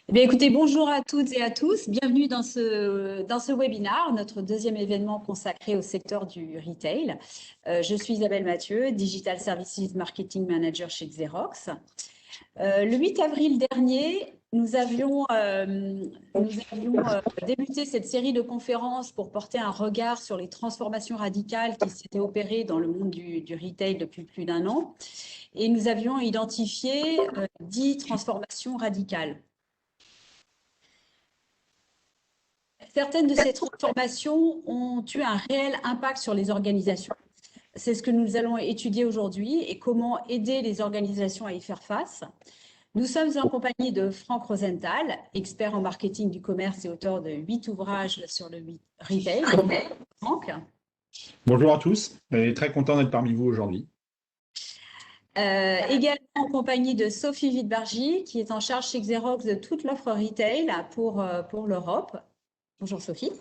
Eh bien, écoutez, bonjour à toutes et à tous. Bienvenue dans ce webinaire, notre deuxième événement consacré au secteur du retail. Je suis Isabelle Mathieu, Digital Services Marketing Manager chez Xerox. Le 8 avril dernier, nous avions débuté cette série de conférences pour porter un regard sur les transformations radicales qui s'étaient opérées dans le monde du retail depuis plus d'un an. Et nous avions identifié 10 transformations radicales. Certaines de ces transformations ont eu un réel impact sur les organisations. C'est ce que nous allons étudier aujourd'hui et comment aider les organisations à y faire face. Nous sommes en compagnie de Franck Rosenthal, expert en marketing du commerce et auteur de 8 ouvrages sur le retail. Franck. Bonjour à tous, et très content d'être parmi vous aujourd'hui. Également en compagnie de Sophie Wittbergy, qui est en charge chez Xerox de toute l'offre retail pour l'Europe. Bonjour Sophie.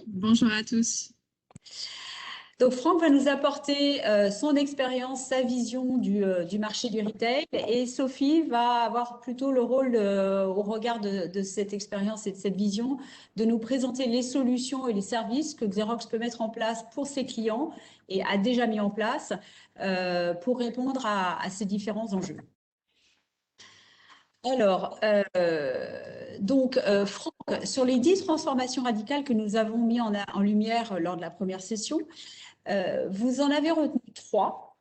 Bonjour à tous. Donc Franck va nous apporter son expérience, sa vision du marché du retail, et Sophie va avoir plutôt le rôle, au regard de cette expérience et de cette vision, de nous présenter les solutions et les services que Xerox peut mettre en place pour ses clients et a déjà mis en place pour répondre à ces différents enjeux. Alors, Franck, sur les 10 transformations radicales que nous avons mis en lumière lors de la première session, vous en avez retenu 3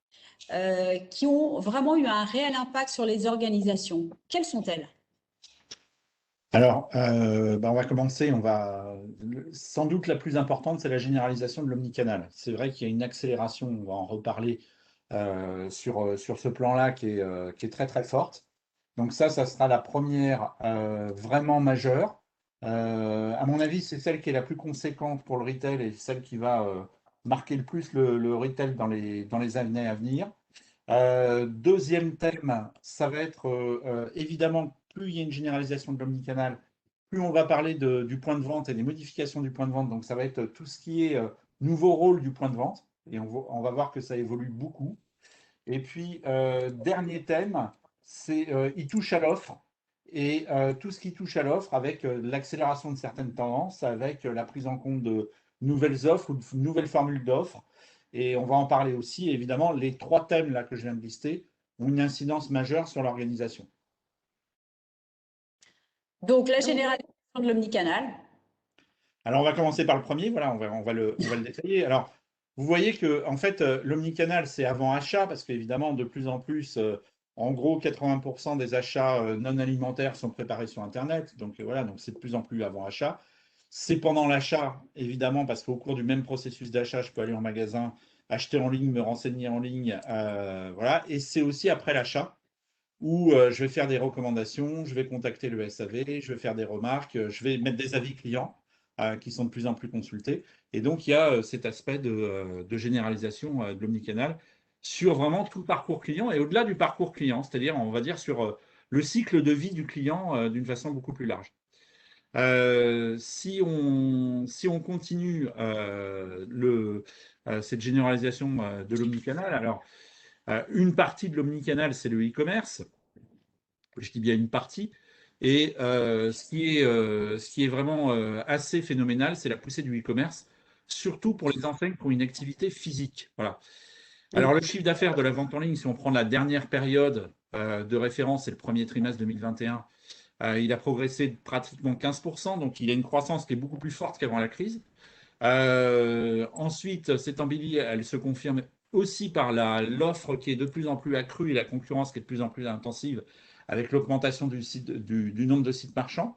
qui ont vraiment eu un réel impact sur les organisations. Quelles sont-elles? Alors, on va commencer. Sans doute la plus importante, c'est la généralisation de l'omnicanal. C'est vrai qu'il y a une accélération, on va en reparler sur ce plan-là qui est très très forte. Donc ça sera la première vraiment majeure. À mon avis, c'est celle qui est la plus conséquente pour le retail et celle qui va marquer le plus le retail dans les années à venir. Deuxième thème, ça va être évidemment, plus il y a une généralisation de l'omnicanal, plus on va parler du point de vente et des modifications du point de vente. Donc ça va être tout ce qui est nouveau rôle du point de vente. Et on va voir que ça évolue beaucoup. Et puis, dernier thème, c'est il touche à l'offre. Et tout ce qui touche à l'offre avec l'accélération de certaines tendances, avec la prise en compte de nouvelles offres ou de nouvelles formules d'offres. Et on va en parler aussi. Évidemment, les 3 thèmes là que je viens de lister ont une incidence majeure sur l'organisation. Donc, la généralisation de l'omnicanal. Alors, on va commencer par le premier. Voilà, on va le détailler. Alors, vous voyez que en fait, l'omnicanal, c'est avant achat, parce qu'évidemment, de plus en plus, en gros, 80% des achats non alimentaires sont préparés sur Internet. Donc voilà, donc c'est de plus en plus avant achat. C'est pendant l'achat, évidemment, parce qu'au cours du même processus d'achat, je peux aller en magasin, acheter en ligne, me renseigner en ligne, voilà. Et c'est aussi après l'achat où je vais faire des recommandations, je vais contacter le SAV, je vais faire des remarques, je vais mettre des avis clients qui sont de plus en plus consultés. Et donc, il y a cet aspect de généralisation de l'omnicanal sur vraiment tout le parcours client et au-delà du parcours client, c'est-à-dire, on va dire, sur le cycle de vie du client d'une façon beaucoup plus large. Si on continue cette généralisation de l'omnicanal, alors une partie de l'omnicanal, c'est le e-commerce. Je dis bien une partie. Et ce qui est vraiment assez phénoménal, c'est la poussée du e-commerce, surtout pour les enseignes qui ont une activité physique. Voilà. Alors, le chiffre d'affaires de la vente en ligne, si on prend la dernière période de référence, c'est le premier trimestre 2021, il a progressé de pratiquement 15%, donc il y a une croissance qui est beaucoup plus forte qu'avant la crise. Ensuite, cette embellie, elle se confirme aussi par l'offre qui est de plus en plus accrue et la concurrence qui est de plus en plus intensive avec l'augmentation du nombre de sites marchands.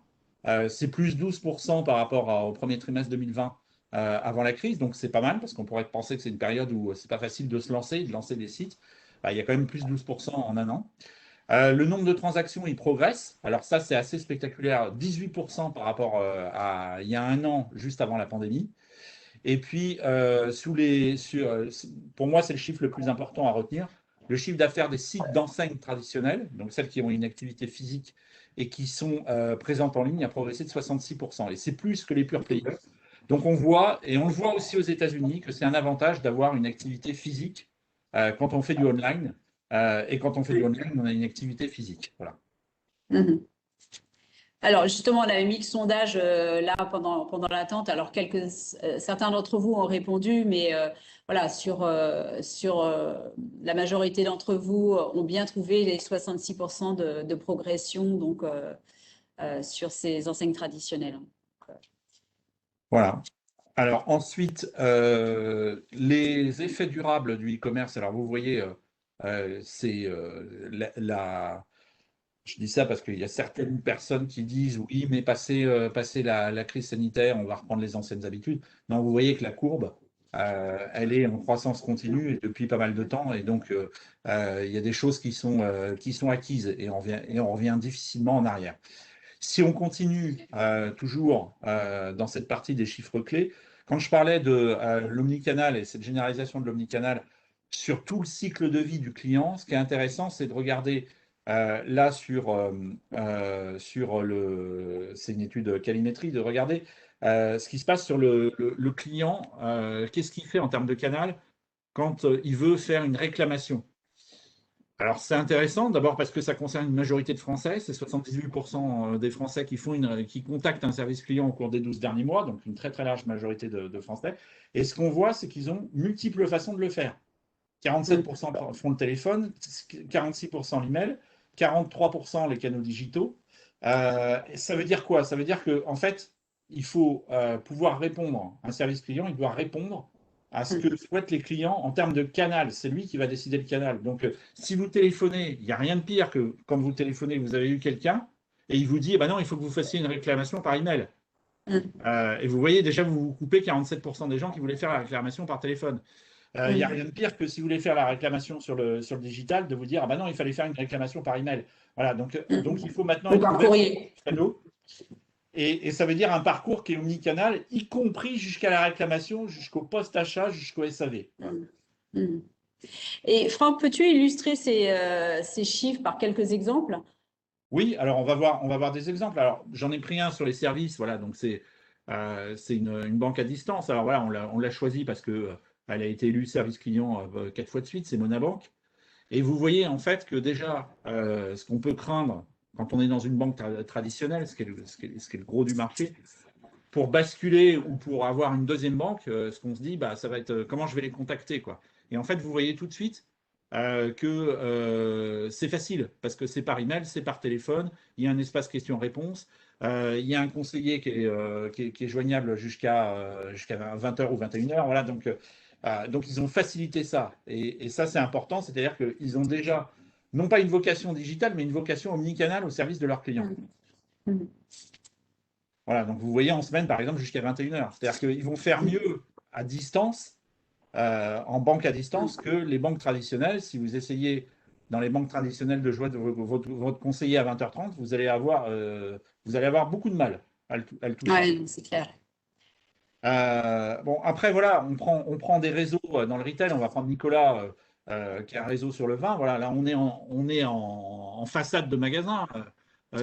C'est plus 12% par rapport au premier trimestre 2020 avant la crise, donc c'est pas mal parce qu'on pourrait penser que c'est une période où c'est pas facile de se lancer, de lancer des sites. Il y a quand même plus 12% en un an. Le nombre de transactions, il progresse. Alors ça, c'est assez spectaculaire, 18% par rapport à il y a un an, juste avant la pandémie. Et puis, pour moi, c'est le chiffre le plus important à retenir. Le chiffre d'affaires des sites d'enseignes traditionnelles, donc celles qui ont une activité physique et qui sont présentes en ligne, a progressé de 66%. Et c'est plus que les pure players. Donc on voit, et on le voit aussi aux États-Unis, que c'est un avantage d'avoir une activité physique quand on fait du online. Et quand on fait du online, on a une activité physique. Voilà. Mhm. Alors justement, on avait mis le sondage là pendant l'attente. Alors certains d'entre vous ont répondu, mais voilà, sur la majorité d'entre vous ont bien trouvé les 66% de progression donc sur ces enseignes traditionnelles. Voilà. Alors ensuite, les effets durables du e-commerce. Alors vous voyez, c'est je dis ça parce qu'il y a certaines personnes qui disent oui, mais passé la crise sanitaire, on va reprendre les anciennes habitudes. Non, vous voyez que la courbe, elle est en croissance continue et depuis pas mal de temps, et donc il y a des choses qui sont acquises et on revient difficilement en arrière. Si on continue toujours dans cette partie des chiffres clés, quand je parlais de l'omnicanal et cette généralisation de l'omnicanal sur tout le cycle de vie du client, ce qui est intéressant, c'est de regarder là c'est une étude calimétrie, de regarder ce qui se passe sur le client, qu'est-ce qu'il fait en termes de canal quand il veut faire une réclamation. Alors, c'est intéressant, d'abord parce que ça concerne une majorité de Français. C'est 78% des Français qui contactent un service client au cours des 12 derniers mois, donc une très très large majorité de Français. Et ce qu'on voit, c'est qu'ils ont multiples façons de le faire. 47% font le téléphone, 46% l'email, 43% les canaux digitaux. Ça veut dire quoi? Ça veut dire qu'en fait, il faut pouvoir répondre. Un service client, il doit répondre à ce que souhaitent les clients en termes de canal. C'est lui qui va décider le canal. Donc, si vous téléphonez, il n'y a rien de pire que quand vous téléphonez, vous avez eu quelqu'un et il vous dit, eh ben non, il faut que vous fassiez une réclamation par email. Et vous voyez, déjà, vous coupez 47% des gens qui voulaient faire la réclamation par téléphone. Il n'y a rien de pire que si vous voulez faire la réclamation sur le digital, de vous dire, ah ben non, il fallait faire une réclamation par email. Voilà, donc il faut maintenant être ouvert sur les canaux. Et ça veut dire un parcours qui est omnicanal, y compris jusqu'à la réclamation, jusqu'au post-achat, jusqu'au SAV. Et Franck, peux-tu illustrer ces chiffres par quelques exemples? Oui, alors on va voir des exemples. Alors j'en ai pris un sur les services, voilà, donc c'est une banque à distance. Alors voilà, on l'a choisi parce que elle a été élue service client 4 fois de suite, c'est Monabank. Et vous voyez en fait que déjà, ce qu'on peut craindre quand on est dans une banque traditionnelle, ce qui est le gros du marché, pour basculer ou pour avoir une deuxième banque, ce qu'on se dit, bah, ça va être comment je vais les contacter, quoi. Et en fait, vous voyez tout de suite que c'est facile parce que c'est par email, c'est par téléphone, il y a un espace questions-réponses, il y a un conseiller qui est joignable jusqu'à 20h ou 21h. Voilà, donc ils ont facilité ça. Et ça, c'est important, c'est-à-dire qu'ils ont déjà, non pas une vocation digitale, mais une vocation omnicanale au service de leurs clients. Voilà, donc vous voyez en semaine, par exemple, jusqu'à 21h. C'est-à-dire qu'ils vont faire mieux à distance, en banque à distance, que les banques traditionnelles. Si vous essayez dans les banques traditionnelles de jouer votre conseiller à 20h30, vous allez avoir beaucoup de mal à le toucher. Oui, c'est clair. Bon, après, voilà, on prend des réseaux dans le retail. On va prendre Nicolas, qui a un réseau sur le vin. Voilà, là, on est en façade de magasin.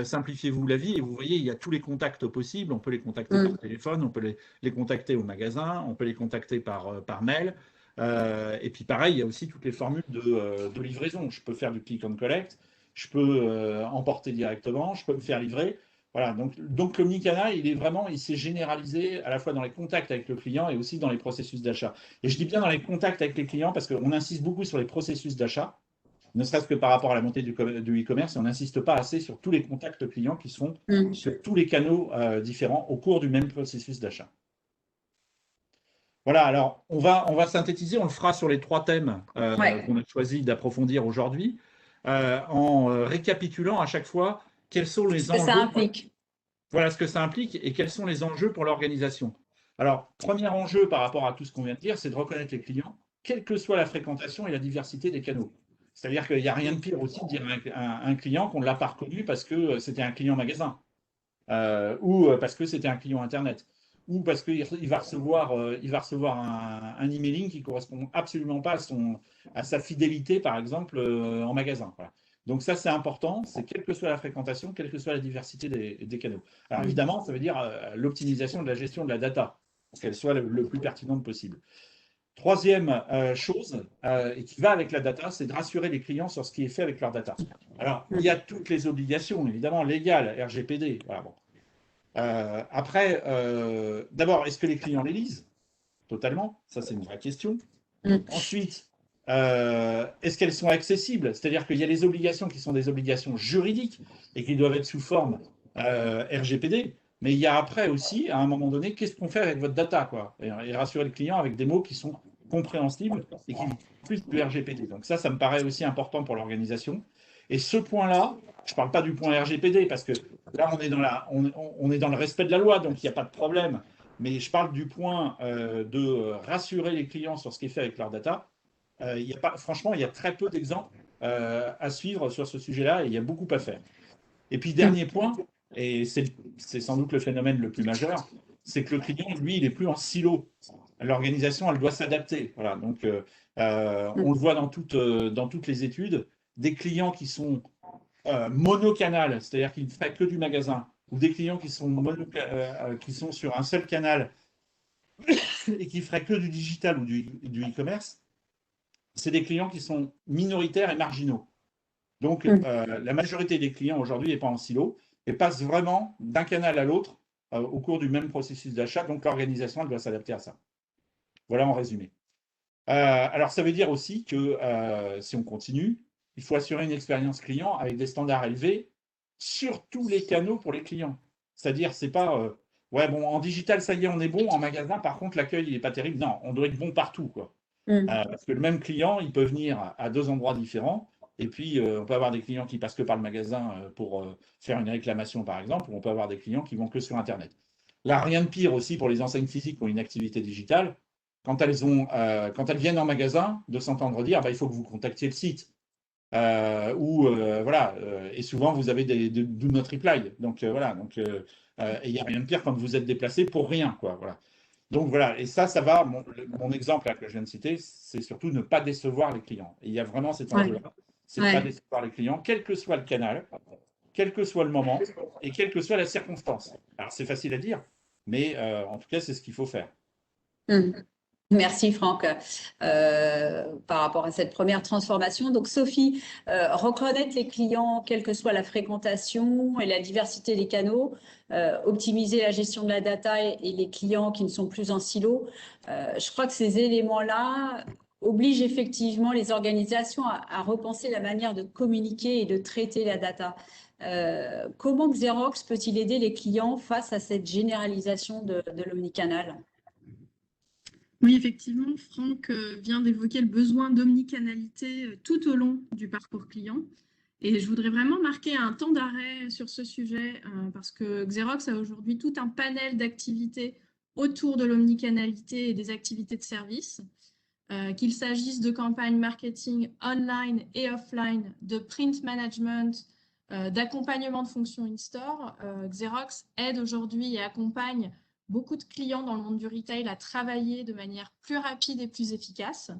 Simplifiez-vous la vie et vous voyez, il y a tous les contacts possibles. On peut les contacter par téléphone, on peut les contacter au magasin, on peut les contacter par mail. Et puis pareil, il y a aussi toutes les formules de livraison. Je peux faire du click and collect, je peux emporter directement, je peux me faire livrer. Voilà, donc l'omnicanal, il s'est généralisé à la fois dans les contacts avec le client et aussi dans les processus d'achat. Et je dis bien dans les contacts avec les clients parce qu'on insiste beaucoup sur les processus d'achat, ne serait-ce que par rapport à la montée du e-commerce, et on n'insiste pas assez sur tous les contacts clients qui sont sur tous les canaux différents au cours du même processus d'achat. Voilà, alors on va synthétiser, on le fera sur les 3 thèmes qu'on a choisi d'approfondir aujourd'hui, en récapitulant à chaque fois quels sont les enjeux. Ça implique. Voilà ce que ça implique et quels sont les enjeux pour l'organisation. Alors, premier enjeu par rapport à tout ce qu'on vient de dire, c'est de reconnaître les clients, quelle que soit la fréquentation et la diversité des canaux. C'est-à-dire qu'il n'y a rien de pire aussi de dire à un client qu'on ne l'a pas reconnu parce que c'était un client magasin, ou parce que c'était un client Internet, ou parce qu'il va recevoir un emailing qui ne correspond absolument pas à sa fidélité, par exemple, en magasin. Voilà. Donc ça, c'est important, c'est quelle que soit la fréquentation, quelle que soit la diversité des canaux. Alors évidemment, ça veut dire l'optimisation de la gestion de la data, pour qu'elle soit le plus pertinente possible. Troisième chose, et qui va avec la data, c'est de rassurer les clients sur ce qui est fait avec leur data. Alors, il y a toutes les obligations, évidemment, légales, RGPD. Voilà, bon. Après, d'abord, est-ce que les clients les lisent? Totalement, ça c'est une vraie question. Ensuite, est-ce qu'elles sont accessibles? C'est-à-dire qu'il y a les obligations qui sont des obligations juridiques et qui doivent être sous forme RGPD, mais il y a après aussi, à un moment donné, qu'est-ce qu'on fait avec votre data, quoi, et rassurer le client avec des mots qui sont compréhensibles et qui plus du RGPD. Donc ça me paraît aussi important pour l'organisation. Et ce point-là, je ne parle pas du point RGPD, parce que là, on est dans le respect de la loi, donc il n'y a pas de problème. Mais je parle du point de rassurer les clients sur ce qui est fait avec leur data. Franchement, il y a très peu d'exemples à suivre sur ce sujet-là et il y a beaucoup à faire. Et puis, dernier point, et c'est sans doute le phénomène le plus majeur, c'est que le client, lui, il n'est plus en silo. L'organisation, elle doit s'adapter. Voilà, donc, on le voit dans toutes les études, des clients qui sont monocanal, c'est-à-dire qui ne feraient que du magasin, ou des clients qui sont sur un seul canal et qui feraient que du digital ou du e-commerce, c'est des clients qui sont minoritaires et marginaux. Donc, la majorité des clients aujourd'hui n'est pas en silo et passe vraiment d'un canal à l'autre au cours du même processus d'achat. Donc, l'organisation, elle doit s'adapter à ça. Voilà en résumé. Alors, ça veut dire aussi que si on continue, il faut assurer une expérience client avec des standards élevés sur tous les canaux pour les clients. C'est-à-dire, c'est pas ouais, bon, en digital, ça y est, on est bon. En magasin, par contre, l'accueil, il n'est pas terrible. Non, on doit être bon partout, quoi. Parce que le même client, il peut venir à deux endroits différents. Et puis, on peut avoir des clients qui passent que par le magasin pour faire une réclamation, par exemple, ou on peut avoir des clients qui vont que sur Internet. Là, rien de pire aussi pour les enseignes physiques qui ont une activité digitale. Quand elles viennent en magasin, de s'entendre dire, bah, il faut que vous contactiez le site. Voilà, et souvent vous avez des do not reply. Donc voilà, donc et il n'y a rien de pire quand vous êtes déplacé pour rien, quoi. Voilà. Donc voilà, et ça va. Mon exemple là, que je viens de citer, c'est surtout ne pas décevoir les clients. Et il y a vraiment cet enjeu-là, c'est de ne pas décevoir les clients, quel que soit le canal, quel que soit le moment et quelle que soit la circonstance. Alors c'est facile à dire, mais en tout cas c'est ce qu'il faut faire. Merci Franck par rapport à cette première transformation. Donc Sophie, reconnaître les clients, quelle que soit la fréquentation et la diversité des canaux, optimiser la gestion de la data et les clients qui ne sont plus en silo. Je crois que ces éléments-là obligent effectivement les organisations à repenser la manière de communiquer et de traiter la data. Comment Xerox peut-il aider les clients face à cette généralisation de l'omnicanal ? Oui, effectivement, Franck vient d'évoquer le besoin d'omnicanalité tout au long du parcours client. Et je voudrais vraiment marquer un temps d'arrêt sur ce sujet parce que Xerox a aujourd'hui tout un panel d'activités autour de l'omnicanalité et des activités de service, qu'il s'agisse de campagnes marketing online et offline, de print management, d'accompagnement de fonctions in-store. Xerox aide aujourd'hui et accompagne beaucoup de clients dans le monde du retail à travailler de manière plus rapide et plus efficace.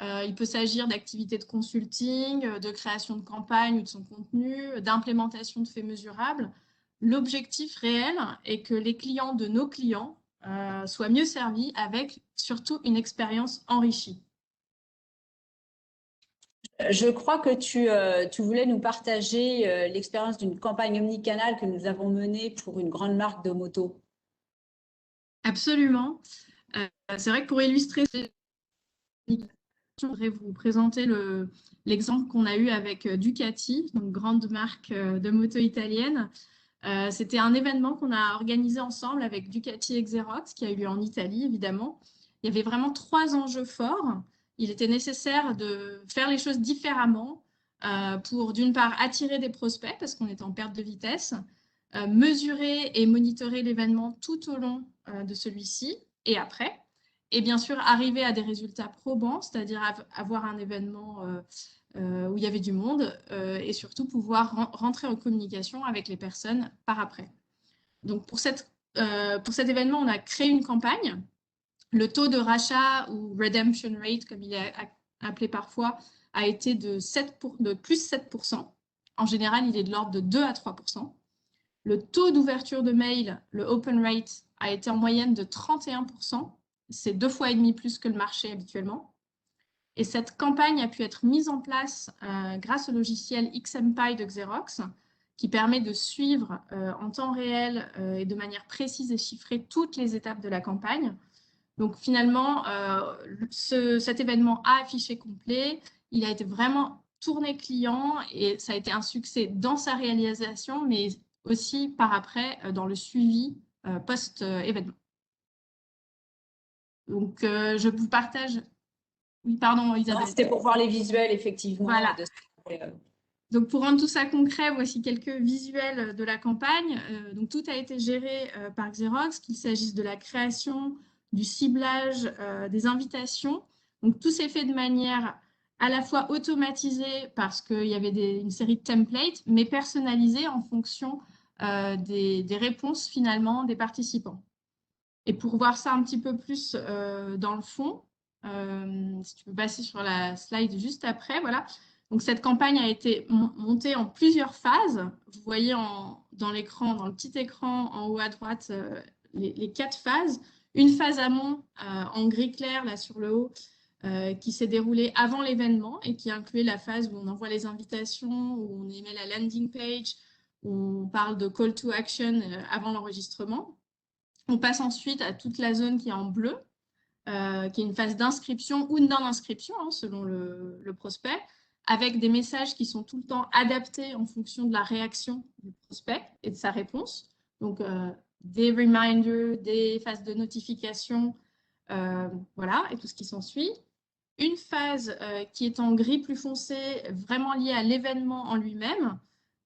Il peut s'agir d'activités de consulting, de création de campagne ou de son contenu, d'implémentation de faits mesurables. L'objectif réel est que les clients de nos clients soient mieux servis avec surtout une expérience enrichie. Je crois que tu voulais nous partager l'expérience d'une campagne omnicanal que nous avons menée pour une grande marque de moto. Absolument. C'est vrai que pour illustrer, je voudrais vous présenter l'exemple qu'on a eu avec Ducati, donc grande marque de moto italienne. C'était un événement qu'on a organisé ensemble avec Ducati et Xerox, qui a eu lieu en Italie, évidemment. Il y avait vraiment 3 enjeux forts. Il était nécessaire de faire les choses différemment pour, d'une part, attirer des prospects, parce qu'on est en perte de vitesse, mesurer et monitorer l'événement tout au long de celui-ci et après, et bien sûr arriver à des résultats probants, c'est-à-dire avoir un événement où il y avait du monde et surtout pouvoir rentrer en communication avec les personnes par après. Donc pour cet événement, on a créé une campagne. Le taux de rachat ou redemption rate, comme il est appelé parfois, a été de plus 7%. En général, il est de l'ordre de 2 à 3%. Le taux d'ouverture de mail, le open rate, a été en moyenne de 31%. c'est 2,5 fois plus que le marché habituellement. Et cette campagne a pu être mise en place grâce au logiciel XMPie de Xerox, qui permet de suivre en temps réel et de manière précise et chiffrée toutes les étapes de la campagne. Donc finalement, cet événement a affiché complet, il a été vraiment tourné client et ça a été un succès dans sa réalisation, mais aussi par après dans le suivi post-événement. Donc je vous partage. Oui, pardon, Isabelle. C'était pour voir les visuels, effectivement. Voilà. Donc, pour rendre tout ça concret, voici quelques visuels de la campagne. Donc, tout a été géré par Xerox, qu'il s'agisse de la création, du ciblage, des invitations. Donc, tout s'est fait de manière à la fois automatisée parce qu'il y avait une série de templates, mais personnalisée en fonction des réponses finalement des participants. Et pour voir ça un petit peu plus dans le fond, si tu peux passer sur la slide juste après, voilà. Donc, cette campagne a été montée en plusieurs phases. Vous voyez dans l'écran, dans le petit écran en haut à droite, les 4 phases. Une phase amont en gris clair, là sur le haut, qui s'est déroulée avant l'événement et qui incluait la phase où on envoie les invitations, où on émet la landing page, où on parle de call to action avant l'enregistrement. On passe ensuite à toute la zone qui est en bleu, qui est une phase d'inscription ou de non-inscription, hein, selon le prospect, avec des messages qui sont tout le temps adaptés en fonction de la réaction du prospect et de sa réponse. Donc, des reminders, des phases de notification, voilà, et tout ce qui s'ensuit. Une phase qui est en gris plus foncé, vraiment liée à l'événement en lui-même.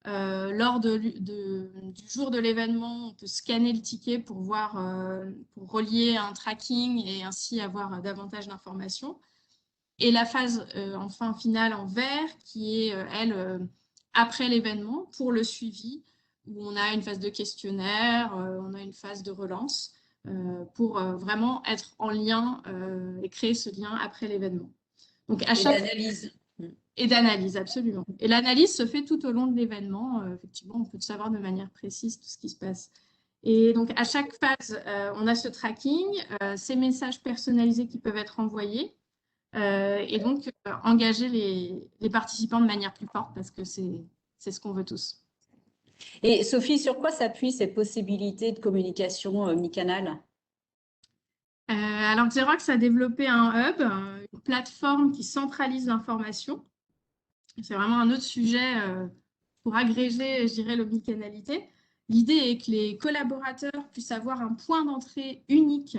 Lors du jour de l'événement, on peut scanner le ticket pour voir, pour relier un tracking et ainsi avoir davantage d'informations. Et la phase enfin finale en vert qui est, elle, après l'événement pour le suivi, où on a une phase de questionnaire, on a une phase de relance pour vraiment être en lien et créer ce lien après l'événement. Donc à chaque d'analyse. Et d'analyse, absolument. Et l'analyse se fait tout au long de l'événement. Effectivement, on peut savoir de manière précise tout ce qui se passe. Et donc, à chaque phase, on a ce tracking, ces messages personnalisés qui peuvent être envoyés, et donc engager les participants de manière plus forte parce que c'est ce qu'on veut tous. Et Sophie, sur quoi s'appuient ces possibilités de communication omnicanal? Alors, Xerox a développé un hub, une plateforme qui centralise l'information. C'est vraiment un autre sujet pour agréger, je dirais, l'omnicanalité. L'idée est que les collaborateurs puissent avoir un point d'entrée unique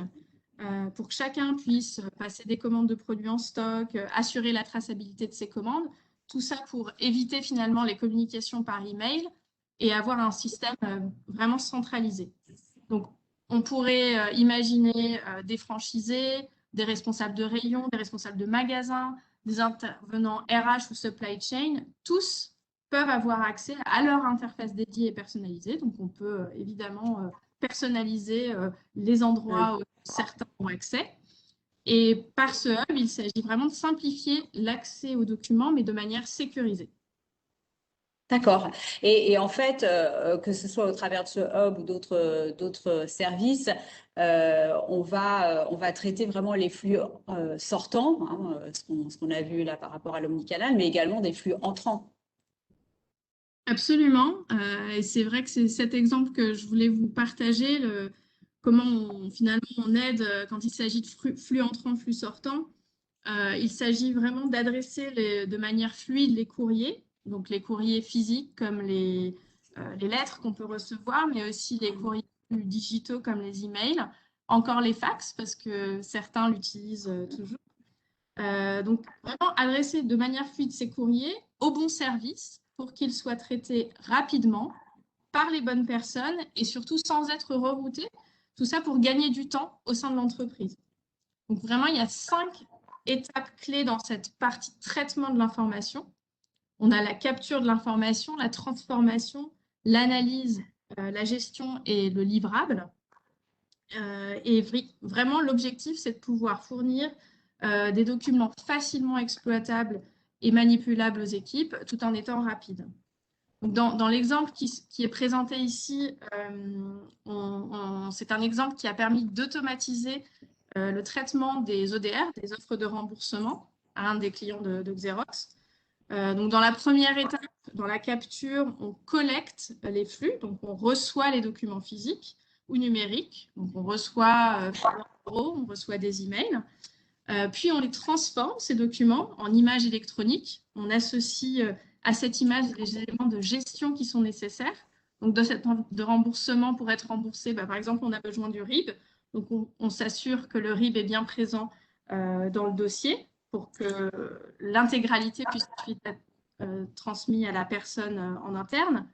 pour que chacun puisse passer des commandes de produits en stock, assurer la traçabilité de ses commandes. Tout ça pour éviter finalement les communications par email et avoir un système vraiment centralisé. Donc, on pourrait imaginer des franchisés, des responsables de rayon, des responsables de magasins, des intervenants RH ou supply chain, tous peuvent avoir accès à leur interface dédiée et personnalisée. Donc, on peut évidemment personnaliser les endroits où certains ont accès. Et par ce hub, il s'agit vraiment de simplifier l'accès aux documents, mais de manière sécurisée. D'accord. Et en fait, que ce soit au travers de ce hub ou d'autres services, on va traiter vraiment les flux sortants, hein, ce qu'on a vu là par rapport à l'omnicanal, mais également des flux entrants. Absolument. Et c'est vrai que c'est cet exemple que je voulais vous partager, comment finalement on aide quand il s'agit de flux entrants, flux sortants. Il s'agit vraiment d'adresser de manière fluide les courriers, donc les courriers physiques comme les lettres qu'on peut recevoir, mais aussi les courriers plus digitaux comme les emails, encore les fax parce que certains l'utilisent toujours. Donc vraiment adresser de manière fluide ces courriers au bon service pour qu'ils soient traités rapidement par les bonnes personnes et surtout sans être reroutés. Tout ça pour gagner du temps au sein de l'entreprise. Donc vraiment, il y a 5 étapes clés dans cette partie traitement de l'information. On a la capture de l'information, la transformation, l'analyse, la gestion et le livrable. Et vraiment, l'objectif, c'est de pouvoir fournir des documents facilement exploitables et manipulables aux équipes tout en étant rapides. Donc dans l'exemple qui est présenté ici, c'est un exemple qui a permis d'automatiser le traitement des ODR, des offres de remboursement, à un des clients de Xerox. Donc, dans la première étape, dans la capture, on collecte les flux, donc on reçoit les documents physiques ou numériques. Donc, on reçoit on reçoit des emails. Puis, on les transforme, ces documents, en images électroniques. On associe à cette image les éléments de gestion qui sont nécessaires. Donc, de remboursement, pour être remboursé, par exemple, on a besoin du RIB. Donc, on s'assure que le RIB est bien présent dans le dossier pour que l'intégralité puisse ensuite être transmise à la personne en interne.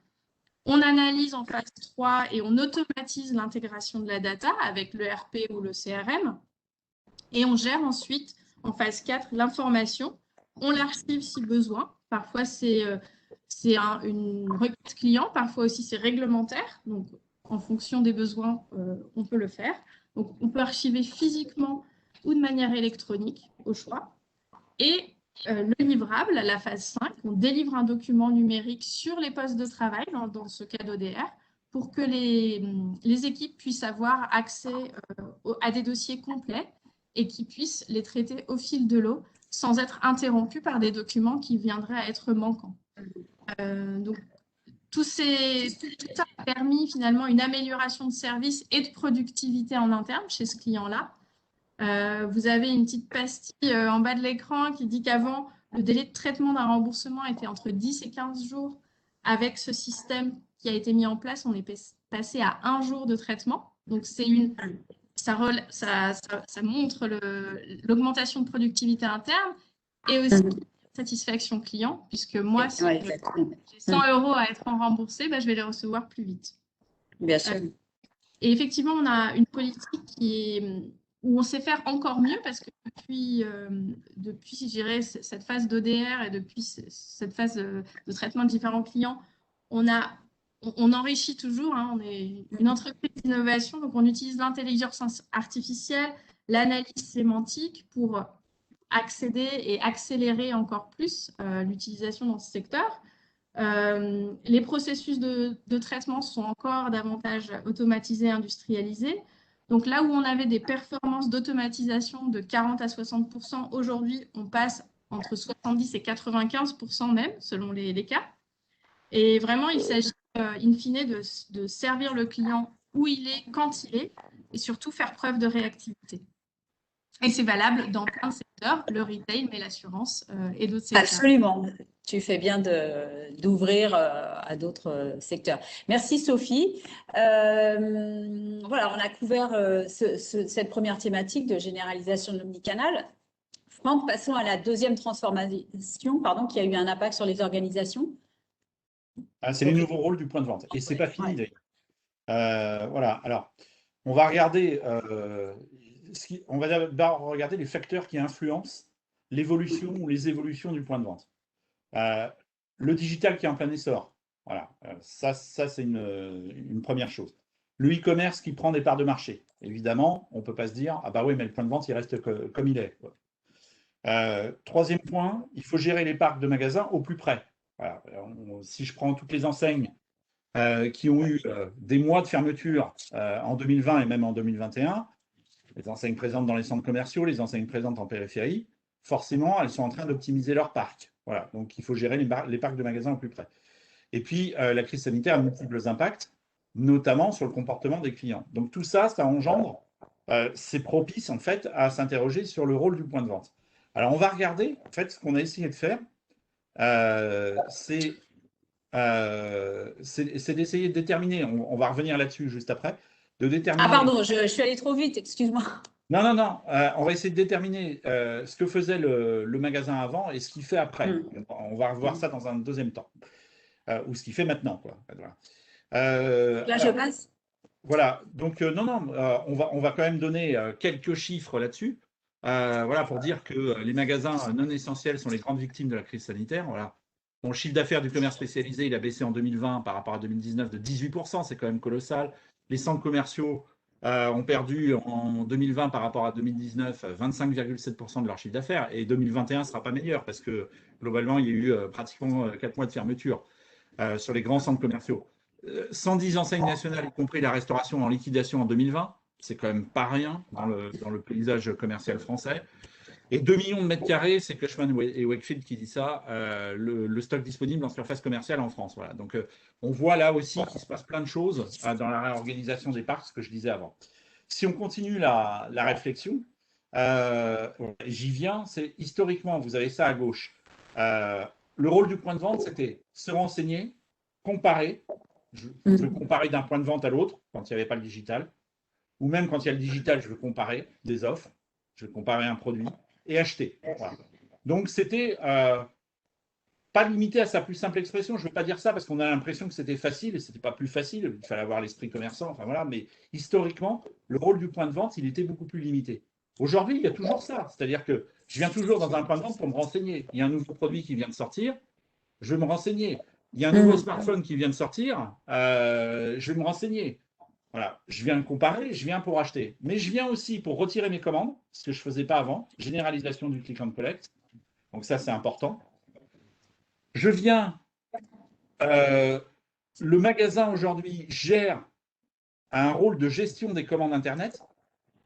On analyse en phase 3 et on automatise l'intégration de la data avec le RP ou le CRM. Et on gère ensuite, en phase 4, l'information. On l'archive si besoin. Parfois, c'est une requête client. Parfois aussi, c'est réglementaire. Donc, en fonction des besoins, on peut le faire. Donc, on peut archiver physiquement ou de manière électronique, au choix. Et le livrable, la phase 5, on délivre un document numérique sur les postes de travail, dans ce cas d'ODR, pour que les équipes puissent avoir accès à des dossiers complets et qui puissent les traiter au fil de l'eau sans être interrompus par des documents qui viendraient à être manquants. Donc, tout ça a permis finalement une amélioration de service et de productivité en interne chez ce client-là. Vous avez une petite pastille en bas de l'écran qui dit qu'avant, le délai de traitement d'un remboursement était entre 10 et 15 jours. Avec ce système qui a été mis en place, on est passé à 1 jour de traitement. Donc, ça montre l'augmentation de productivité interne et aussi satisfaction client, puisque moi, si j'ai 100 € à être remboursé, je vais les recevoir plus vite. Bien sûr. Et effectivement, on a une politique où on sait faire encore mieux parce que depuis je dirais, cette phase d'ODR et depuis cette phase de traitement de différents clients, on enrichit toujours. On est une entreprise d'innovation, donc on utilise l'intelligence artificielle, l'analyse sémantique pour accéder et accélérer encore plus l'utilisation dans ce secteur. Les processus de traitement sont encore davantage automatisés et industrialisés. Donc là où on avait des performances d'automatisation de 40 à 60%, aujourd'hui, on passe entre 70 et 95% même, selon les cas. Et vraiment, il s'agit, in fine, de servir le client où il est, quand il est, et surtout faire preuve de réactivité. Et c'est valable dans plein de secteurs, le retail, mais l'assurance et d'autres secteurs. Absolument. Tu fais bien d'ouvrir à d'autres secteurs. Merci Sophie. Voilà, on a couvert cette première thématique de généralisation de l'omnicanal. Franck, passons à la deuxième transformation, qui a eu un impact sur les organisations. C'est les nouveaux rôles du point de vente. Et ce n'est pas fini d'ailleurs. Voilà, alors, on va regarder, d'abord regarder les facteurs qui influencent l'évolution ou les évolutions du point de vente. Le digital qui est en plein essor, voilà, ça c'est une première chose. Le e-commerce qui prend des parts de marché. Évidemment, on ne peut pas se dire, ah bah oui, mais le point de vente, il reste comme il est. Troisième point, il faut gérer les parcs de magasins au plus près. Voilà. Si je prends toutes les enseignes qui ont eu des mois de fermeture en 2020 et même en 2021, les enseignes présentes dans les centres commerciaux, les enseignes présentes en périphérie, forcément, elles sont en train d'optimiser leurs parcs. Voilà, donc il faut gérer les parcs de magasins au plus près. Et puis, la crise sanitaire a multiples impacts, notamment sur le comportement des clients. Donc tout ça, ça engendre, c'est propice en fait à s'interroger sur le rôle du point de vente. Alors on va regarder, en fait, ce qu'on a essayé de faire, c'est d'essayer de déterminer, on va revenir là-dessus juste après, de déterminer… Ah pardon, je suis allée trop vite, excuse-moi. Non, on va essayer de déterminer ce que faisait le magasin avant et ce qu'il fait après. On va revoir ça dans un deuxième temps, ou ce qu'il fait maintenant, quoi. Voilà. Là, je passe. Voilà, donc on va quand même donner quelques chiffres là-dessus, voilà, pour dire que les magasins non essentiels sont les grandes victimes de la crise sanitaire. Voilà. Bon, le chiffre d'affaires du commerce spécialisé, il a baissé en 2020 par rapport à 2019 de 18%, c'est quand même colossal. Les centres commerciaux ont perdu en 2020 par rapport à 2019 25,7% de leur chiffre d'affaires, et 2021 ne sera pas meilleur parce que globalement, il y a eu pratiquement 4 mois de fermeture sur les grands centres commerciaux. 110 enseignes nationales, y compris la restauration, en liquidation en 2020. C'est quand même pas rien dans le paysage commercial français. Et 2 millions de mètres carrés, c'est Cushman et Wakefield qui dit ça, le stock disponible en surface commerciale en France. Voilà. Donc, on voit là aussi qu'il se passe plein de choses dans la réorganisation des parcs, ce que je disais avant. Si on continue la réflexion, j'y viens, c'est historiquement, vous avez ça à gauche. Le rôle du point de vente, c'était se renseigner, comparer. Je veux comparer d'un point de vente à l'autre quand il n'y avait pas le digital. Ou même quand il y a le digital, je veux comparer des offres, je veux comparer un produit et acheter. Voilà. Donc, c'était pas limité à sa plus simple expression. Je ne veux pas dire ça parce qu'on a l'impression que c'était facile et ce n'était pas plus facile. Il fallait avoir l'esprit commerçant. Enfin, voilà. Mais historiquement, le rôle du point de vente, il était beaucoup plus limité. Aujourd'hui, il y a toujours ça. C'est-à-dire que je viens toujours dans un point de vente pour me renseigner. Il y a un nouveau produit qui vient de sortir, je vais me renseigner. Il y a un nouveau smartphone qui vient de sortir, je vais me renseigner. Voilà, je viens comparer, je viens pour acheter. Mais je viens aussi pour retirer mes commandes, ce que je ne faisais pas avant, généralisation du click and collect. Donc ça, c'est important. Je viens, le magasin aujourd'hui gère un rôle de gestion des commandes Internet.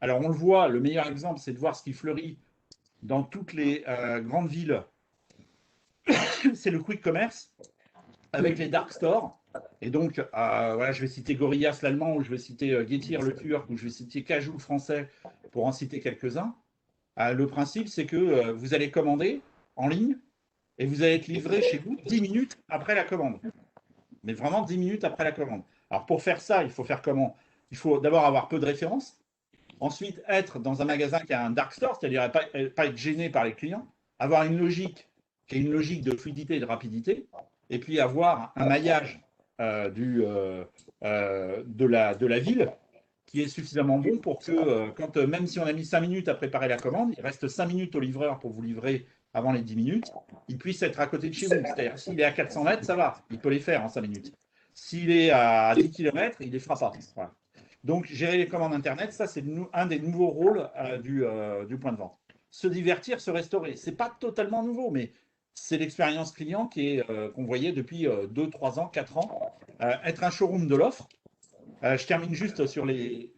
Alors on le voit, le meilleur exemple, c'est de voir ce qui fleurit dans toutes les grandes villes. C'est le quick commerce avec les dark stores. Et donc, voilà, je vais citer Gorillas l'allemand, ou je vais citer Getir le turc, ou je vais citer Cajou le français, pour en citer quelques-uns. Le principe, c'est que vous allez commander en ligne et vous allez être livré chez vous 10 minutes après la commande. Mais vraiment 10 minutes après la commande. Alors, pour faire ça, il faut faire comment? Il faut d'abord avoir peu de références. Ensuite, être dans un magasin qui a un dark store, c'est-à-dire pas être gêné par les clients. Avoir une logique qui est une logique de fluidité et de rapidité. Et puis avoir un maillage de la ville qui est suffisamment bon pour que, même si on a mis 5 minutes à préparer la commande, il reste 5 minutes au livreur pour vous livrer avant les 10 minutes, il puisse être à côté de chez vous. C'est-à-dire, s'il est à 400 mètres, ça va, il peut les faire en 5 minutes. S'il est à 10 km, il ne les fera pas. Voilà. Donc, gérer les commandes Internet, ça, c'est un des nouveaux rôles du point de vente. Se divertir, se restaurer. Ce n'est pas totalement nouveau, mais c'est l'expérience client qu'on voyait depuis 2, 3 ans, 4 ans. Être un showroom de l'offre. Je termine juste sur les.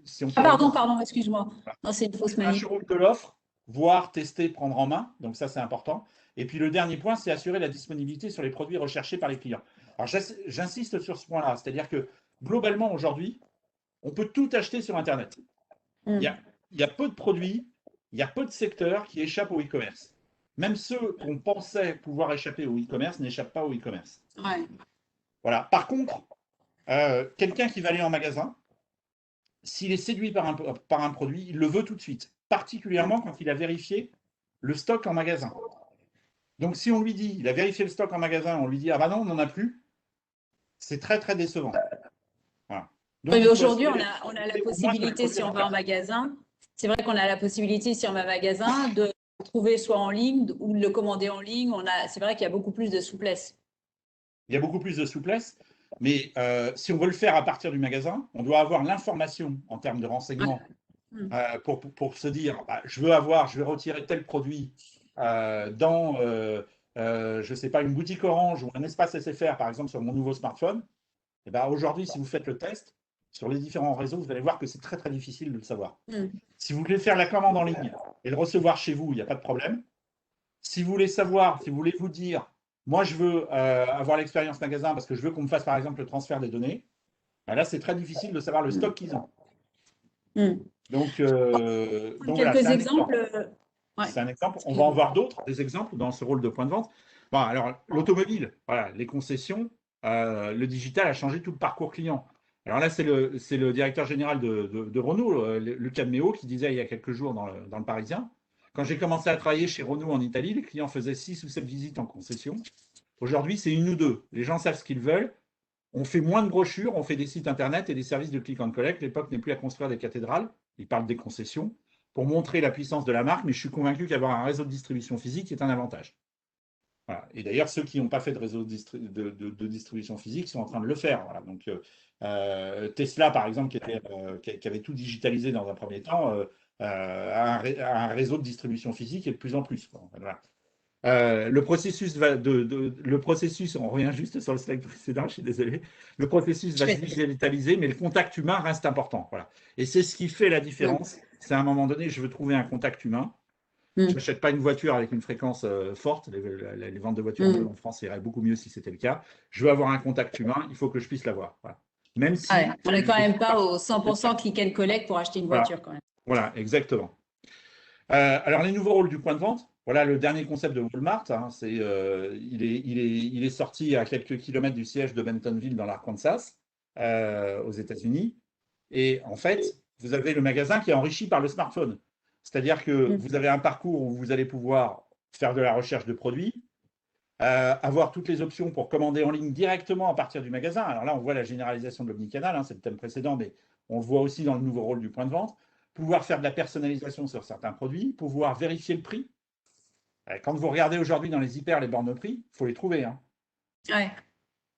Si on peut pardon, excuse-moi. Non, c'est une fausse un manip. showroom de l'offre, voir, tester, prendre en main. Donc ça, c'est important. Et puis le dernier point, c'est assurer la disponibilité sur les produits recherchés par les clients. Alors j'insiste sur ce point-là, c'est-à-dire que globalement aujourd'hui, on peut tout acheter sur Internet. Il y a peu de produits, il y a peu de secteurs qui échappent au e-commerce. Même ceux qu'on pensait pouvoir échapper au e-commerce n'échappent pas au e-commerce. Ouais. Voilà. Par contre, quelqu'un qui va aller en magasin, s'il est séduit par un produit, il le veut tout de suite, particulièrement quand il a vérifié le stock en magasin. Donc, si on lui dit, il a vérifié le stock en magasin, on lui dit, ah bah non, on n'en a plus, c'est très, très décevant. Voilà. Donc, Oui, mais aujourd'hui, on a la possibilité, si on va en magasin, c'est vrai qu'on a la possibilité, si on va en magasin, de le trouver soit en ligne ou de le commander en ligne. C'est vrai qu'il y a beaucoup plus de souplesse. Il y a beaucoup plus de souplesse, mais si on veut le faire à partir du magasin, on doit avoir l'information en termes de renseignement pour se dire, bah, je vais retirer tel produit dans, je ne sais pas, une boutique Orange ou un espace SFR, par exemple, sur mon nouveau smartphone. Et ben, aujourd'hui, si vous faites le test sur les différents réseaux, vous allez voir que c'est très, très difficile de le savoir. Si vous voulez faire la commande en ligne et le recevoir chez vous, il n'y a pas de problème. Si vous voulez savoir, si vous voulez vous dire, moi, je veux avoir l'expérience magasin parce que je veux qu'on me fasse, par exemple, le transfert des données, ben là, c'est très difficile de savoir le stock qu'ils ont. Donc voilà, quelques exemples. C'est un exemple. On va en voir d'autres, des exemples dans ce rôle de point de vente. Bon, alors, l'automobile, voilà, les concessions, le digital a changé tout le parcours client. Alors là, c'est le directeur général de Renault, Luca de Meo, qui disait il y a quelques jours dans le Parisien, quand j'ai commencé à travailler chez Renault en Italie, les clients faisaient 6 ou 7 visites en concession. Aujourd'hui, c'est 1 ou 2. Les gens savent ce qu'ils veulent. On fait moins de brochures, on fait des sites internet et des services de click and collect. L'époque n'est plus à construire des cathédrales. Ils parlent des concessions pour montrer la puissance de la marque, mais je suis convaincu qu'avoir un réseau de distribution physique est un avantage. Voilà. Et d'ailleurs, ceux qui n'ont pas fait de réseau de distribution physique sont en train de le faire. Voilà. Donc, Tesla, par exemple, qui avait tout digitalisé dans un premier temps, a un réseau de distribution physique et de plus en plus. Voilà. le processus, on revient juste sur le slide précédent, je suis désolé, le processus va se digitaliser, mais le contact humain reste important. Voilà. Et c'est ce qui fait la différence. C'est à un moment donné, je veux trouver un contact humain. Je n'achète pas une voiture avec une fréquence forte. Les ventes de voitures neuves en France iraient beaucoup mieux si c'était le cas. Je veux avoir un contact humain, il faut que je puisse l'avoir. Voilà. Même si. On n'est quand même pas au 100% click and collect pour acheter une voiture, quand même. Voilà, exactement. Alors, les nouveaux rôles du point de vente. Voilà le dernier concept de Walmart. Hein, il est sorti à quelques kilomètres du siège de Bentonville dans l'Arkansas, aux États-Unis. Et en fait, vous avez le magasin qui est enrichi par le smartphone. C'est-à-dire que vous avez un parcours où vous allez pouvoir faire de la recherche de produits, avoir toutes les options pour commander en ligne directement à partir du magasin. Alors là, on voit la généralisation de l'omnicanal, hein, c'est le thème précédent, mais on le voit aussi dans le nouveau rôle du point de vente. Pouvoir faire de la personnalisation sur certains produits, pouvoir vérifier le prix. Quand vous regardez aujourd'hui dans les hyper les bornes prix, il faut les trouver. Hein. Ouais.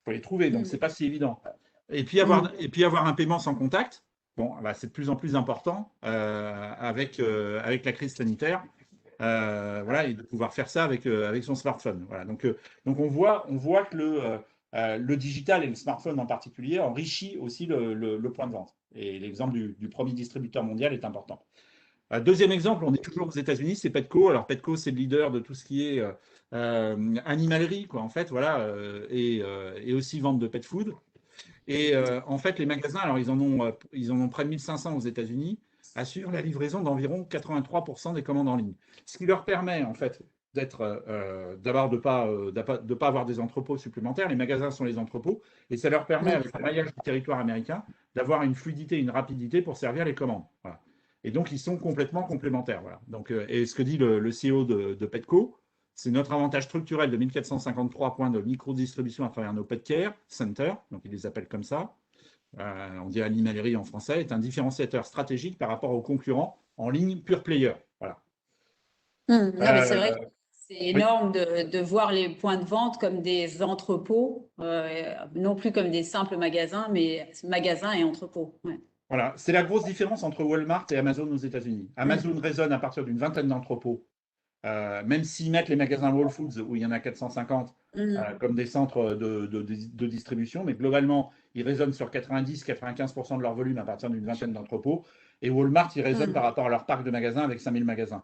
Faut les trouver, donc c'est pas si évident. Et puis avoir un paiement sans contact. Bon, bah, c'est de plus en plus important avec la crise sanitaire. Voilà, et de pouvoir faire ça avec son smartphone. Voilà. Donc on voit que le digital et le smartphone en particulier enrichit aussi le point de vente. Et l'exemple du premier distributeur mondial est important. Deuxième exemple, on est toujours aux États-Unis, c'est Petco. Alors Petco, c'est le leader de tout ce qui est animalerie, quoi, en fait, voilà, et aussi vente de pet food. Et en fait, les magasins, alors ils en ont près de 1500 aux États-Unis, assurent la livraison d'environ 83% des commandes en ligne. Ce qui leur permet, en fait, d'abord de ne pas avoir des entrepôts supplémentaires. Les magasins sont les entrepôts, et ça leur permet, avec le maillage du territoire américain, d'avoir une fluidité, une rapidité pour servir les commandes. Voilà. Et donc, ils sont complètement complémentaires. Voilà. Donc, et ce que dit le CEO de Petco, c'est notre avantage structurel de 1453 points de micro-distribution à travers nos pet care centers, donc ils les appellent comme ça, on dit animalerie en français, est un différenciateur stratégique par rapport aux concurrents en ligne pure player. Voilà. Non, mais c'est vrai que c'est énorme de voir les points de vente comme des entrepôts, non plus comme des simples magasins, mais magasins et entrepôts. Ouais. Voilà, c'est la grosse différence entre Walmart et Amazon aux États-Unis. Amazon raisonne à partir d'une vingtaine d'entrepôts. Même s'ils mettent les magasins Whole Foods, où il y en a 450, comme des centres de distribution, mais globalement, ils raisonnent sur 90-95% de leur volume à partir d'une vingtaine d'entrepôts. Et Walmart, ils raisonnent par rapport à leur parc de magasins avec 5000 magasins.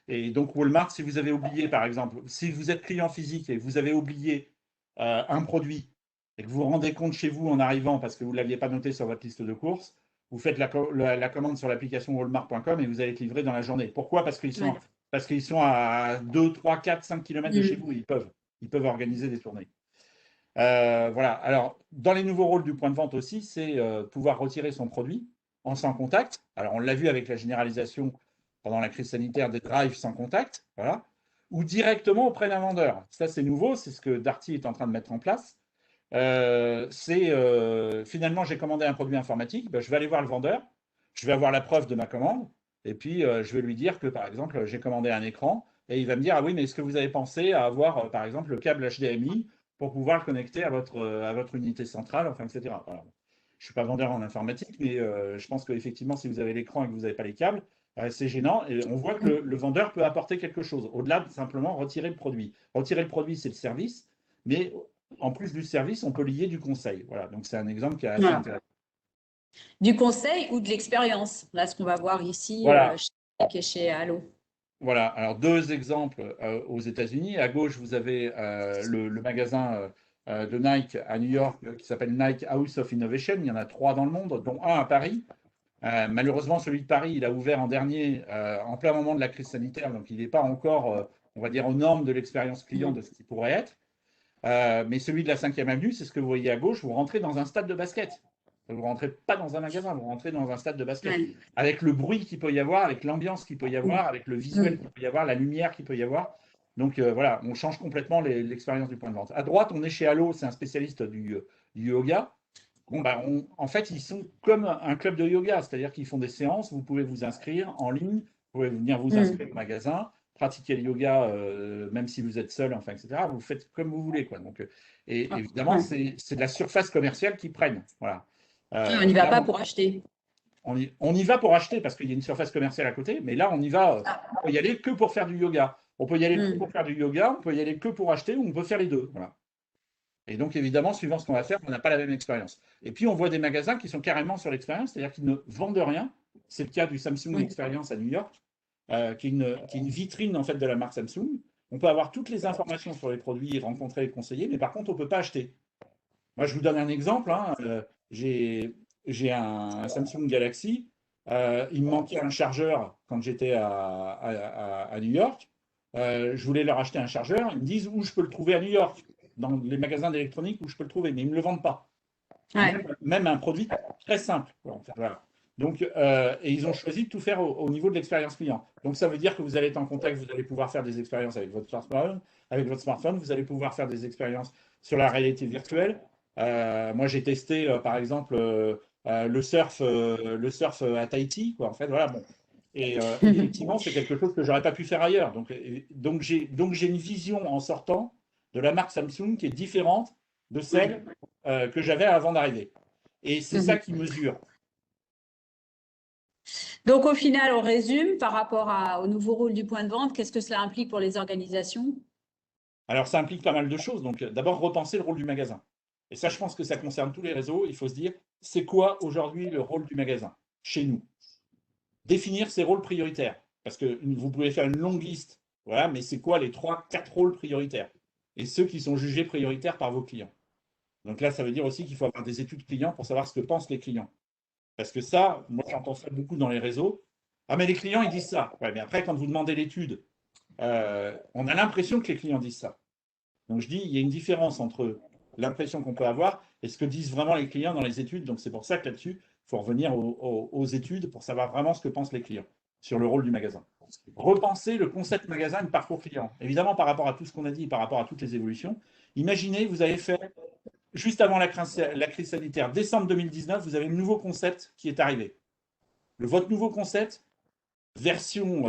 Et donc, Walmart, si vous avez oublié, par exemple, si vous êtes client physique et vous avez oublié un produit et que vous vous rendez compte chez vous en arrivant parce que vous ne l'aviez pas noté sur votre liste de courses, vous faites la commande sur l'application walmart.com et vous allez être livré dans la journée. Pourquoi? Parce qu'ils sont à 2, 3, 4, 5 km de chez vous. Ils peuvent organiser des tournées. Voilà. Alors, dans les nouveaux rôles du point de vente aussi, c'est pouvoir retirer son produit en sans contact. Alors, on l'a vu avec la généralisation pendant la crise sanitaire des drives sans contact, voilà, ou directement auprès d'un vendeur. Ça, c'est nouveau, c'est ce que Darty est en train de mettre en place. Finalement, j'ai commandé un produit informatique, ben, je vais aller voir le vendeur, je vais avoir la preuve de ma commande, et puis je vais lui dire que, par exemple, j'ai commandé un écran, et il va me dire, ah oui, mais est-ce que vous avez pensé à avoir, par exemple, le câble HDMI pour pouvoir le connecter à votre unité centrale, enfin, etc. Voilà. Je ne suis pas vendeur en informatique, mais je pense qu'effectivement, si vous avez l'écran et que vous n'avez pas les câbles, c'est gênant, et on voit que le vendeur peut apporter quelque chose, au-delà de simplement retirer le produit. Retirer le produit, c'est le service, mais en plus du service, on peut lier du conseil. Voilà, donc c'est un exemple qui est assez intéressant. Du conseil ou de l'expérience, là, ce qu'on va voir ici voilà. Chez Allo. Voilà, alors deux exemples aux États-Unis. À gauche, vous avez le magasin de Nike à New York qui s'appelle Nike House of Innovation. Il y en a 3 dans le monde, dont un à Paris. Malheureusement, celui de Paris, il a ouvert en dernier en plein moment de la crise sanitaire, donc il n'est pas encore, on va dire, aux normes de l'expérience client de ce qui pourrait être. Mais celui de la 5e avenue, c'est ce que vous voyez à gauche, vous rentrez dans un stade de basket. Vous ne rentrez pas dans un magasin, vous rentrez dans un stade de basket. Avec le bruit qu'il peut y avoir, avec l'ambiance qu'il peut y avoir, avec le visuel qu'il peut y avoir, la lumière qu'il peut y avoir. Donc voilà, on change complètement l'expérience du point de vente. À droite, on est chez Allo, c'est un spécialiste du yoga. Bon, bah, en fait, ils sont comme un club de yoga, c'est-à-dire qu'ils font des séances, vous pouvez vous inscrire en ligne, vous pouvez venir vous inscrire au magasin, pratiquer le yoga, même si vous êtes seul, enfin, etc. Vous faites comme vous voulez, quoi. Donc, et évidemment, c'est de la surface commerciale qu'ils prennent. Voilà. On n'y va pas pour acheter. On y va pour acheter parce qu'il y a une surface commerciale à côté, mais là, on y va, on peut y aller que pour faire du yoga. On peut y aller que pour faire du yoga, on peut y aller que pour acheter, ou on peut faire les deux. Voilà. Et donc, évidemment, suivant ce qu'on va faire, on n'a pas la même expérience. Et puis, on voit des magasins qui sont carrément sur l'expérience, c'est-à-dire qu'ils ne vendent rien. C'est le cas du Samsung Experience à New York, qui est une vitrine en fait, de la marque Samsung. On peut avoir toutes les informations sur les produits, rencontrer les conseillers, mais par contre, on ne peut pas acheter. Moi, je vous donne un exemple. Hein. J'ai un Samsung Galaxy. Il me manquait un chargeur quand j'étais à New York. Je voulais leur acheter un chargeur. Ils me disent où je peux le trouver à New York, dans les magasins d'électronique où je peux le trouver, mais ils ne me le vendent pas. Ouais. Même un produit très simple. Voilà. Donc, et ils ont choisi de tout faire au niveau de l'expérience client. Donc, ça veut dire que vous allez être en contact, vous allez pouvoir faire des expériences avec votre smartphone, vous allez pouvoir faire des expériences sur la réalité virtuelle. Moi, j'ai testé, par exemple, le surf à Tahiti, quoi. En fait, voilà, bon. Et effectivement, c'est quelque chose que j'aurais pas pu faire ailleurs. Donc j'ai une vision en sortant de la marque Samsung qui est différente de celle que j'avais avant d'arriver. Et c'est ça qui mesure. Donc, au final, on résume par rapport au nouveau rôle du point de vente. Qu'est-ce que cela implique pour les organisations? Alors, ça implique pas mal de choses. Donc, d'abord, repenser le rôle du magasin. Et ça, je pense que ça concerne tous les réseaux. Il faut se dire, c'est quoi aujourd'hui le rôle du magasin chez nous? Définir ses rôles prioritaires. Parce que vous pouvez faire une longue liste. Voilà, mais c'est quoi les 3-4 rôles prioritaires? Et ceux qui sont jugés prioritaires par vos clients. Donc là, ça veut dire aussi qu'il faut avoir des études clients pour savoir ce que pensent les clients. Parce que ça, moi, j'entends ça beaucoup dans les réseaux. Ah, mais les clients, ils disent ça. Ouais, mais après, quand vous demandez l'étude, on a l'impression que les clients disent ça. Donc je dis, il y a une différence entre l'impression qu'on peut avoir et ce que disent vraiment les clients dans les études. Donc c'est pour ça que là-dessus, il faut revenir aux études pour savoir vraiment ce que pensent les clients sur le rôle du magasin. Repenser le concept magasin et le parcours client. Évidemment, par rapport à tout ce qu'on a dit, par rapport à toutes les évolutions. Imaginez, vous avez fait, juste avant la crise sanitaire, décembre 2019, vous avez un nouveau concept qui est arrivé. Votre nouveau concept, version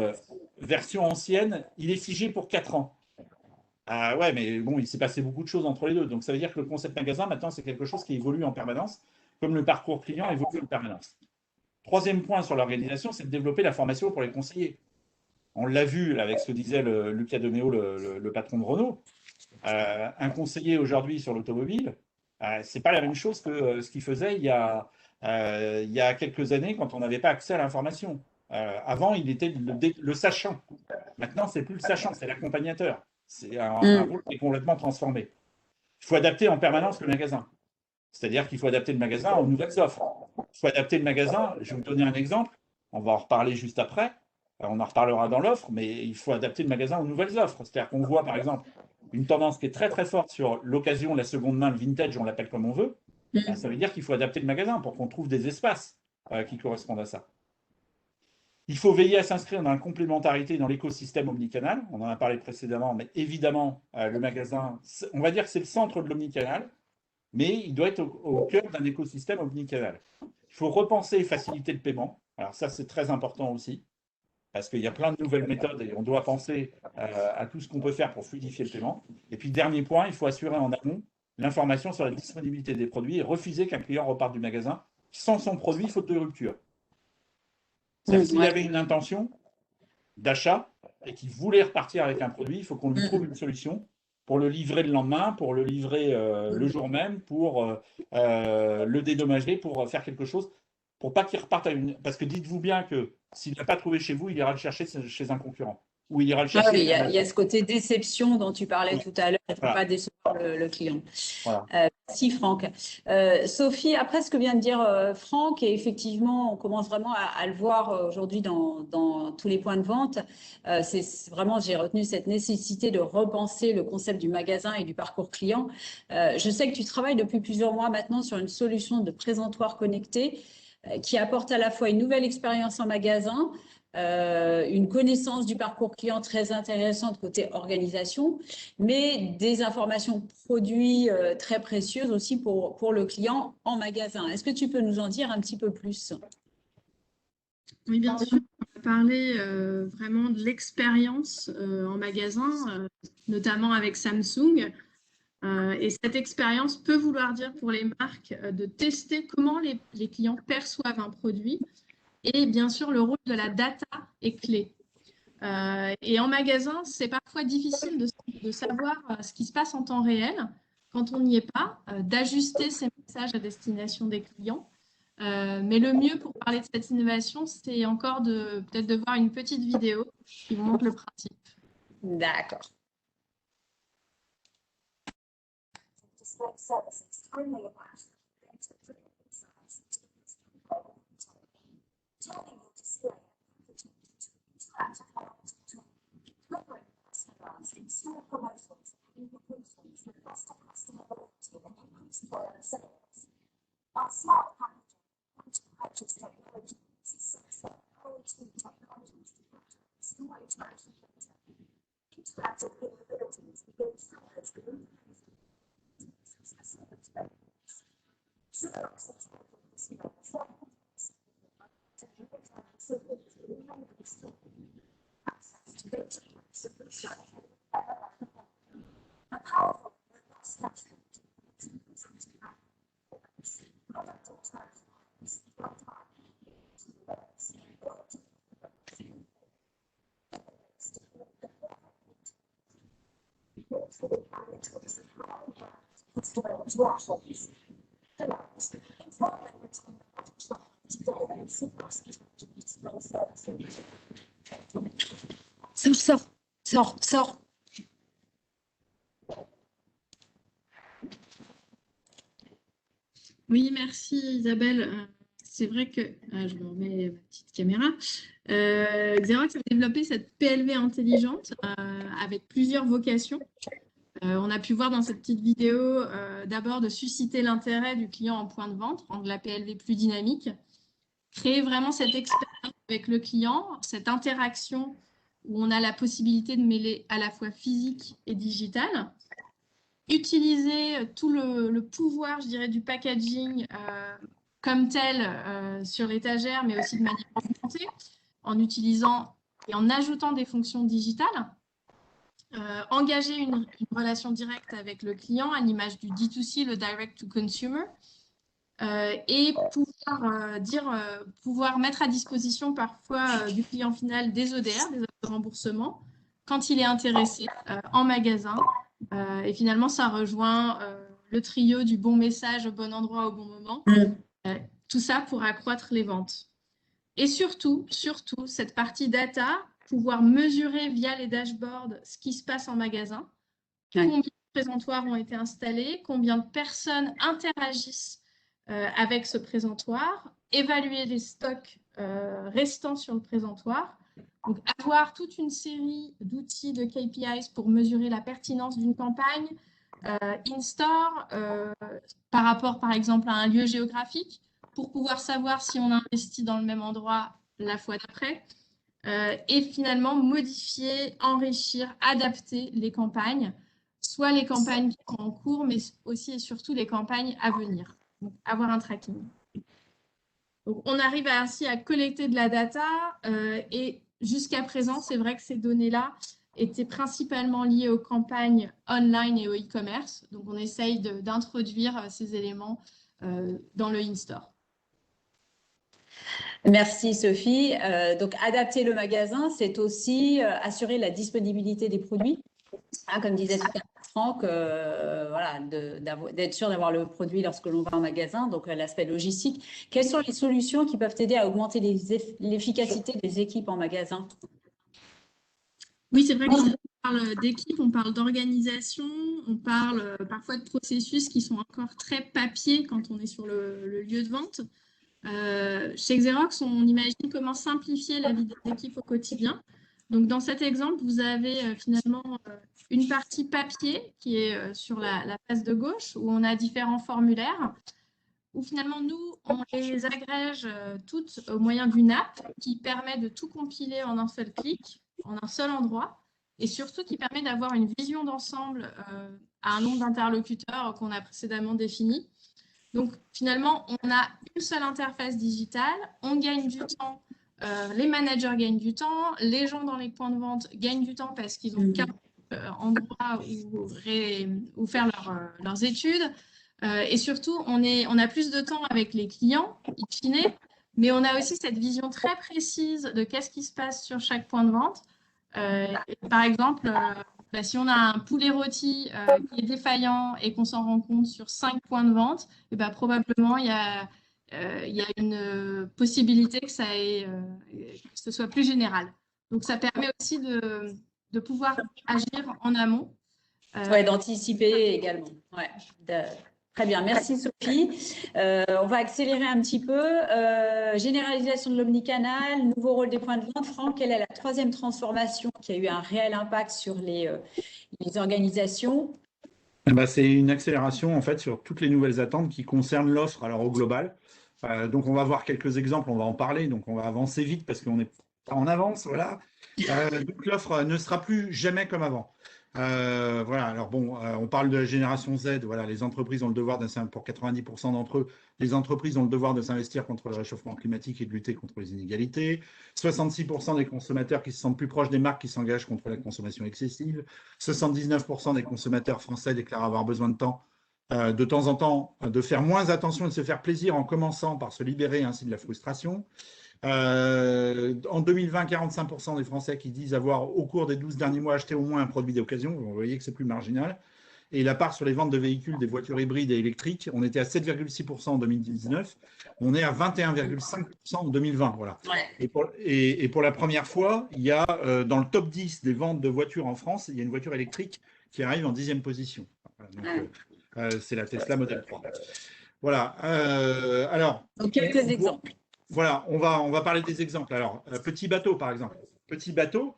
ancienne, il est figé pour 4 ans. Ah ouais, mais bon, il s'est passé beaucoup de choses entre les deux. Donc ça veut dire que le concept magasin, maintenant, c'est quelque chose qui évolue en permanence, comme le parcours client évolue en permanence. Troisième point sur l'organisation, c'est de développer la formation pour les conseillers. On l'a vu avec ce que disait Lucas Demeo, le patron de Renault. Un conseiller aujourd'hui sur l'automobile, c'est pas la même chose que ce qu'il faisait il y a quelques années quand on n'avait pas accès à l'information. Avant, il était le sachant. Maintenant, c'est plus le sachant, c'est l'accompagnateur. C'est un rôle qui est complètement transformé. Il faut adapter en permanence le magasin. C'est-à-dire qu'il faut adapter le magasin aux nouvelles offres. Il faut adapter le magasin. Je vais vous donner un exemple. On va en reparler juste après. On en reparlera dans l'offre, mais il faut adapter le magasin aux nouvelles offres. C'est-à-dire qu'on voit, par exemple, une tendance qui est très très forte sur l'occasion, la seconde main, le vintage, on l'appelle comme on veut. Ça veut dire qu'il faut adapter le magasin pour qu'on trouve des espaces qui correspondent à ça. Il faut veiller à s'inscrire dans la complémentarité dans l'écosystème omnicanal. On en a parlé précédemment, mais évidemment, le magasin, on va dire que c'est le centre de l'omnicanal, mais il doit être au cœur d'un écosystème omnicanal. Il faut repenser et faciliter le paiement. Alors ça, c'est très important aussi, parce qu'il y a plein de nouvelles méthodes et on doit penser à tout ce qu'on peut faire pour fluidifier le paiement. Et puis, dernier point, il faut assurer en amont l'information sur la disponibilité des produits et refuser qu'un client reparte du magasin sans son produit, faute de rupture. S'il avait une intention d'achat et qu'il voulait repartir avec un produit, il faut qu'on lui trouve une solution pour le livrer le lendemain, pour le livrer le jour même, pour le dédommager, pour faire quelque chose, pour pas qu'il reparte à une... Parce que dites-vous bien que s'il n'a pas trouvé chez vous, il ira le chercher chez un concurrent. Ou il ira le chercher. Il y a ce côté déception dont tu parlais tout à l'heure. Il ne faut pas décevoir le client. Voilà. Merci Franck. Sophie, après ce que vient de dire Franck, et effectivement, on commence vraiment à le voir aujourd'hui dans tous les points de vente, c'est vraiment, j'ai retenu cette nécessité de repenser le concept du magasin et du parcours client. Je sais que tu travailles depuis plusieurs mois maintenant sur une solution de présentoir connecté qui apporte à la fois une nouvelle expérience en magasin, une connaissance du parcours client très intéressante côté organisation, mais des informations produits très précieuses aussi pour le client en magasin. Est-ce que tu peux nous en dire un petit peu plus? Oui, bien sûr. On va parler vraiment de l'expérience en magasin, notamment avec Samsung. Et cette expérience peut vouloir dire pour les marques de tester comment les clients perçoivent un produit. Et bien sûr, le rôle de la data est clé. Et en magasin, c'est parfois difficile de savoir ce qui se passe en temps réel quand on n'y est pas, d'ajuster ces messages à destination des clients. Mais le mieux pour parler de cette innovation, c'est encore peut-être de voir une petite vidéo qui vous montre le principe. D'accord. Sors. Oui, merci Isabelle. C'est vrai que, je me remets ma petite caméra, Xerox a développé cette PLV intelligente avec plusieurs vocations. On a pu voir dans cette petite vidéo d'abord de susciter l'intérêt du client en point de vente, rendre la PLV plus dynamique, créer vraiment cette expérience avec le client, cette interaction où on a la possibilité de mêler à la fois physique et digital, utiliser tout le pouvoir, je dirais, du packaging comme tel sur l'étagère, mais aussi de manière augmentée, en utilisant et en ajoutant des fonctions digitales. Engager une relation directe avec le client à l'image du D2C, le Direct to Consumer, et pouvoir mettre à disposition parfois du client final des EDR, des offres de remboursement, quand il est intéressé en magasin. Et finalement, ça rejoint le trio du bon message au bon endroit au bon moment. Tout ça pour accroître les ventes. Et surtout, cette partie data, pouvoir mesurer via les dashboards ce qui se passe en magasin, combien de présentoirs ont été installés, combien de personnes interagissent avec ce présentoir, évaluer les stocks restants sur le présentoir. Donc, avoir toute une série d'outils de KPIs pour mesurer la pertinence d'une campagne in-store par rapport, par exemple, à un lieu géographique, pour pouvoir savoir si on investit dans le même endroit la fois d'après, et finalement modifier, enrichir, adapter les campagnes, soit les campagnes qui sont en cours, mais aussi et surtout les campagnes à venir. Donc, avoir un tracking. Donc, on arrive ainsi à collecter de la data et jusqu'à présent, c'est vrai que ces données-là étaient principalement liées aux campagnes online et au e-commerce. Donc, on essaye d'introduire ces éléments dans le in-store. Merci Sophie. Donc, adapter le magasin, c'est aussi assurer la disponibilité des produits. Comme disait tout à l'heure Franck, voilà, d'être sûr d'avoir le produit lorsque l'on va en magasin, donc l'aspect logistique. Quelles sont les solutions qui peuvent aider à augmenter l'efficacité des équipes en magasin? Oui, c'est vrai que quand on parle d'équipe, on parle d'organisation, on parle parfois de processus qui sont encore très papier quand on est sur le lieu de vente. Chez Xerox, on imagine comment simplifier la vie des équipes au quotidien. Donc, dans cet exemple, vous avez finalement une partie papier qui est sur la face de gauche où on a différents formulaires où finalement, nous, on les agrège toutes au moyen d'une app qui permet de tout compiler en un seul clic, en un seul endroit, et surtout qui permet d'avoir une vision d'ensemble à un nombre d'interlocuteurs qu'on a précédemment défini. Donc, finalement, on a une seule interface digitale, on gagne du temps, les managers gagnent du temps, les gens dans les points de vente gagnent du temps parce qu'ils ont qu'un endroit où faire leurs études. Et surtout, on a plus de temps avec les clients, in fine, mais on a aussi cette vision très précise de qu'est-ce qui se passe sur chaque point de vente, Et par exemple, si on a un poulet rôti qui est défaillant et qu'on s'en rend compte sur 5 points de vente, et ben, probablement il y a une possibilité que que ce soit plus général. Donc ça permet aussi de pouvoir agir en amont. Ouais, d'anticiper également. Ouais. Très bien, merci Sophie. On va accélérer un petit peu. Généralisation de l'omnicanal, nouveau rôle des points de vente. Franck, quelle est la troisième transformation qui a eu un réel impact sur les organisations? C'est une accélération en fait sur toutes les nouvelles attentes qui concernent l'offre alors au global. Donc on va voir quelques exemples, on va en parler, donc on va avancer vite parce qu'on est pas en avance, voilà. Donc l'offre ne sera plus jamais comme avant. Voilà, alors bon, on parle de la génération Z, voilà, les entreprises ont le devoir pour 90% d'entre eux, les entreprises ont le devoir de s'investir contre le réchauffement climatique et de lutter contre les inégalités. 66% des consommateurs qui se sentent plus proches des marques qui s'engagent contre la consommation excessive. 79% des consommateurs français déclarent avoir besoin de temps en temps, de faire moins attention et de se faire plaisir en commençant par se libérer ainsi de la frustration. En 2020, 45% des Français qui disent avoir, au cours des 12 derniers mois, acheté au moins un produit d'occasion. Vous voyez que c'est plus marginal. Et la part sur les ventes de véhicules, des voitures hybrides et électriques, on était à 7,6% en 2019. On est à 21,5% en 2020. Voilà. Ouais. Et pour la première fois, il y a dans le top 10 des ventes de voitures en France, il y a une voiture électrique qui arrive en 10e position. Donc, c'est la Tesla Model 3. Voilà. Alors, donc, quelques exemples. Voilà, on va parler des exemples. Alors, Petit Bateau, par exemple. Petit Bateau,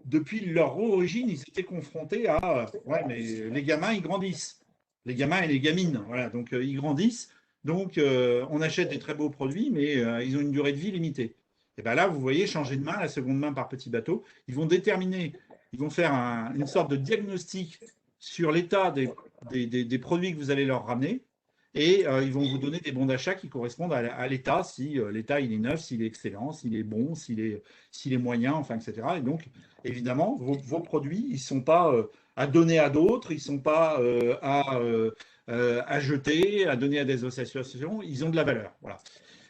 depuis leur origine, ils étaient confrontés à ouais, mais les gamins, ils grandissent. Les gamins et les gamines, voilà, donc ils grandissent. Donc, on achète des très beaux produits, mais ils ont une durée de vie limitée. Et bien là, vous voyez, changer de main, la seconde main par Petit Bateau, ils vont faire une sorte de diagnostic sur l'état des produits que vous allez leur ramener. Et ils vont vous donner des bons d'achat qui correspondent à l'état, si l'état il est neuf, s'il est excellent, s'il est bon, s'il est moyen, enfin, etc. Et donc, évidemment, vos produits, ils ne sont pas à donner à d'autres, ils ne sont pas à jeter, à donner à des associations, ils ont de la valeur. Voilà.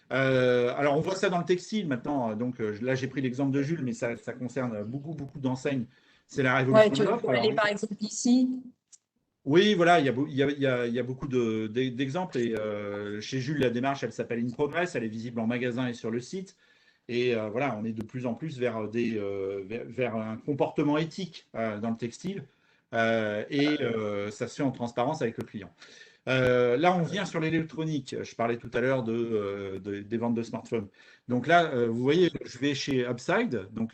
Alors, on voit ça dans le textile maintenant. Donc, là, j'ai pris l'exemple de Jules, mais ça concerne beaucoup, beaucoup d'enseignes. C'est la révolution de l'offre. Aller par exemple ici. Oui, voilà, il y a beaucoup d'exemples. Et chez Jules, la démarche, elle s'appelle In Progress, elle est visible en magasin et sur le site. Et voilà, on est de plus en plus vers un comportement éthique dans le textile. Et ça se fait en transparence avec le client. Là, on vient sur l'électronique. Je parlais tout à l'heure des ventes de smartphones. Donc là, vous voyez, je vais chez Upside. Donc,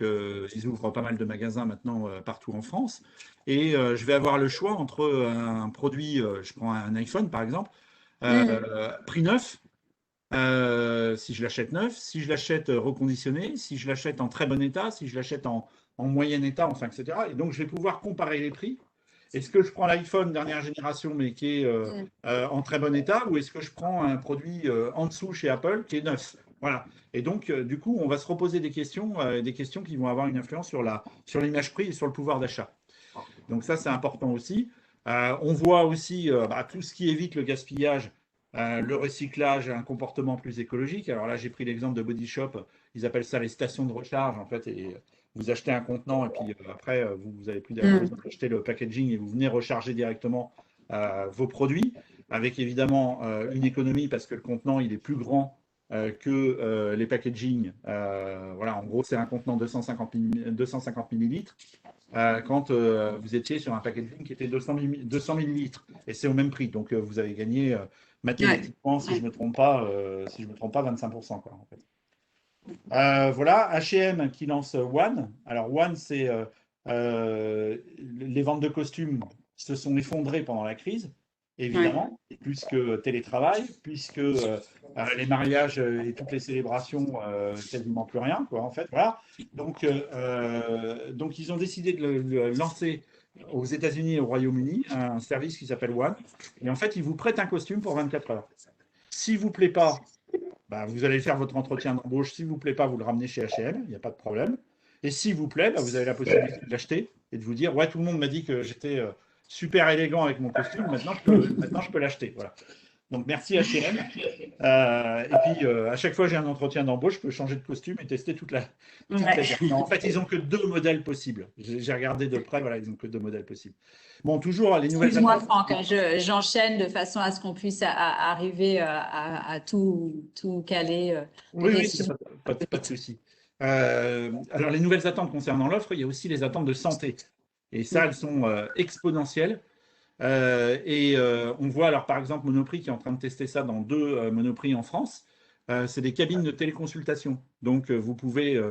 ils ouvrent pas mal de magasins maintenant partout en France. Et je vais avoir le choix entre un produit, je prends un iPhone par exemple, prix neuf, si je l'achète neuf, si je l'achète reconditionné, si je l'achète en très bon état, si je l'achète en moyen état, enfin, etc. Et donc, je vais pouvoir comparer les prix. Est-ce que je prends l'iPhone dernière génération, mais qui est en très bon état, ou est-ce que je prends un produit en dessous chez Apple qui est neuf? Voilà. Et donc, du coup, on va se reposer des questions qui vont avoir une influence sur l'image prix et sur le pouvoir d'achat. Donc ça, c'est important aussi. On voit aussi tout ce qui évite le gaspillage, le recyclage, un comportement plus écologique. Alors là, j'ai pris l'exemple de Body Shop. Ils appellent ça les stations de recharge, en fait. Et vous achetez un contenant et puis après, vous avez plus besoin d'acheter le packaging et vous venez recharger directement vos produits, avec évidemment une économie parce que le contenant, il est plus grand que les packaging. Voilà, en gros, c'est un contenant de 250 millilitres. Quand vous étiez sur un packaging qui était 200 millilitres. Et c'est au même prix. Donc, vous avez gagné mathématiquement, si je ne me trompe pas, 25%. Quoi, en fait. Voilà, H&M qui lance One. Alors, One, c'est les ventes de costumes se sont effondrées pendant la crise, évidemment, plus que télétravail, puisque les mariages et toutes les célébrations, quasiment plus rien, quoi, en fait. Voilà. Donc, ils ont décidé de lancer aux États-Unis et au Royaume-Uni un service qui s'appelle One. Et en fait, ils vous prêtent un costume pour 24 heures. S'il ne vous plaît pas, vous allez faire votre entretien d'embauche. S'il ne vous plaît pas, vous le ramenez chez H&M, il n'y a pas de problème. Et s'il vous plaît, vous avez la possibilité de l'acheter et de vous dire, ouais, tout le monde m'a dit que j'étais super élégant avec mon costume, maintenant je peux l'acheter. Voilà. Donc, merci H&M. Et puis, à chaque fois que j'ai un entretien d'embauche, je peux changer de costume et tester toute la gamme. Non, en fait, ils n'ont que 2 modèles possibles. J'ai regardé de près, voilà, ils n'ont que 2 modèles possibles. Bon, toujours les nouvelles Excuse-moi, attentes. Franck, hein, j'enchaîne de façon à ce qu'on puisse arriver à tout caler. Oui, des oui, questions. pas de souci. Alors, les nouvelles attentes concernant l'offre, il y a aussi les attentes de santé. Et ça, elles sont exponentielles. On voit alors par exemple Monoprix qui est en train de tester ça dans 2 Monoprix en France. C'est des cabines de téléconsultation. Donc vous pouvez,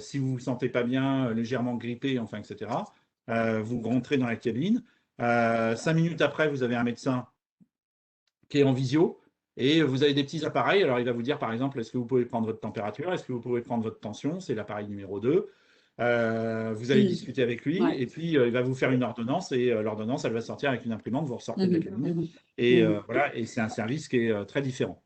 si vous vous sentez pas bien, légèrement grippé, enfin, etc., vous rentrez dans la cabine. 5 minutes après, vous avez un médecin qui est en visio et vous avez des petits appareils. Alors il va vous dire par exemple, est-ce que vous pouvez prendre votre température, est-ce que vous pouvez prendre votre tension, c'est l'appareil numéro 2. Vous allez discuter avec lui et puis il va vous faire une ordonnance et l'ordonnance, elle va sortir avec une imprimante, vous ressortez de la cabine. Et voilà, et c'est un service qui est très différent.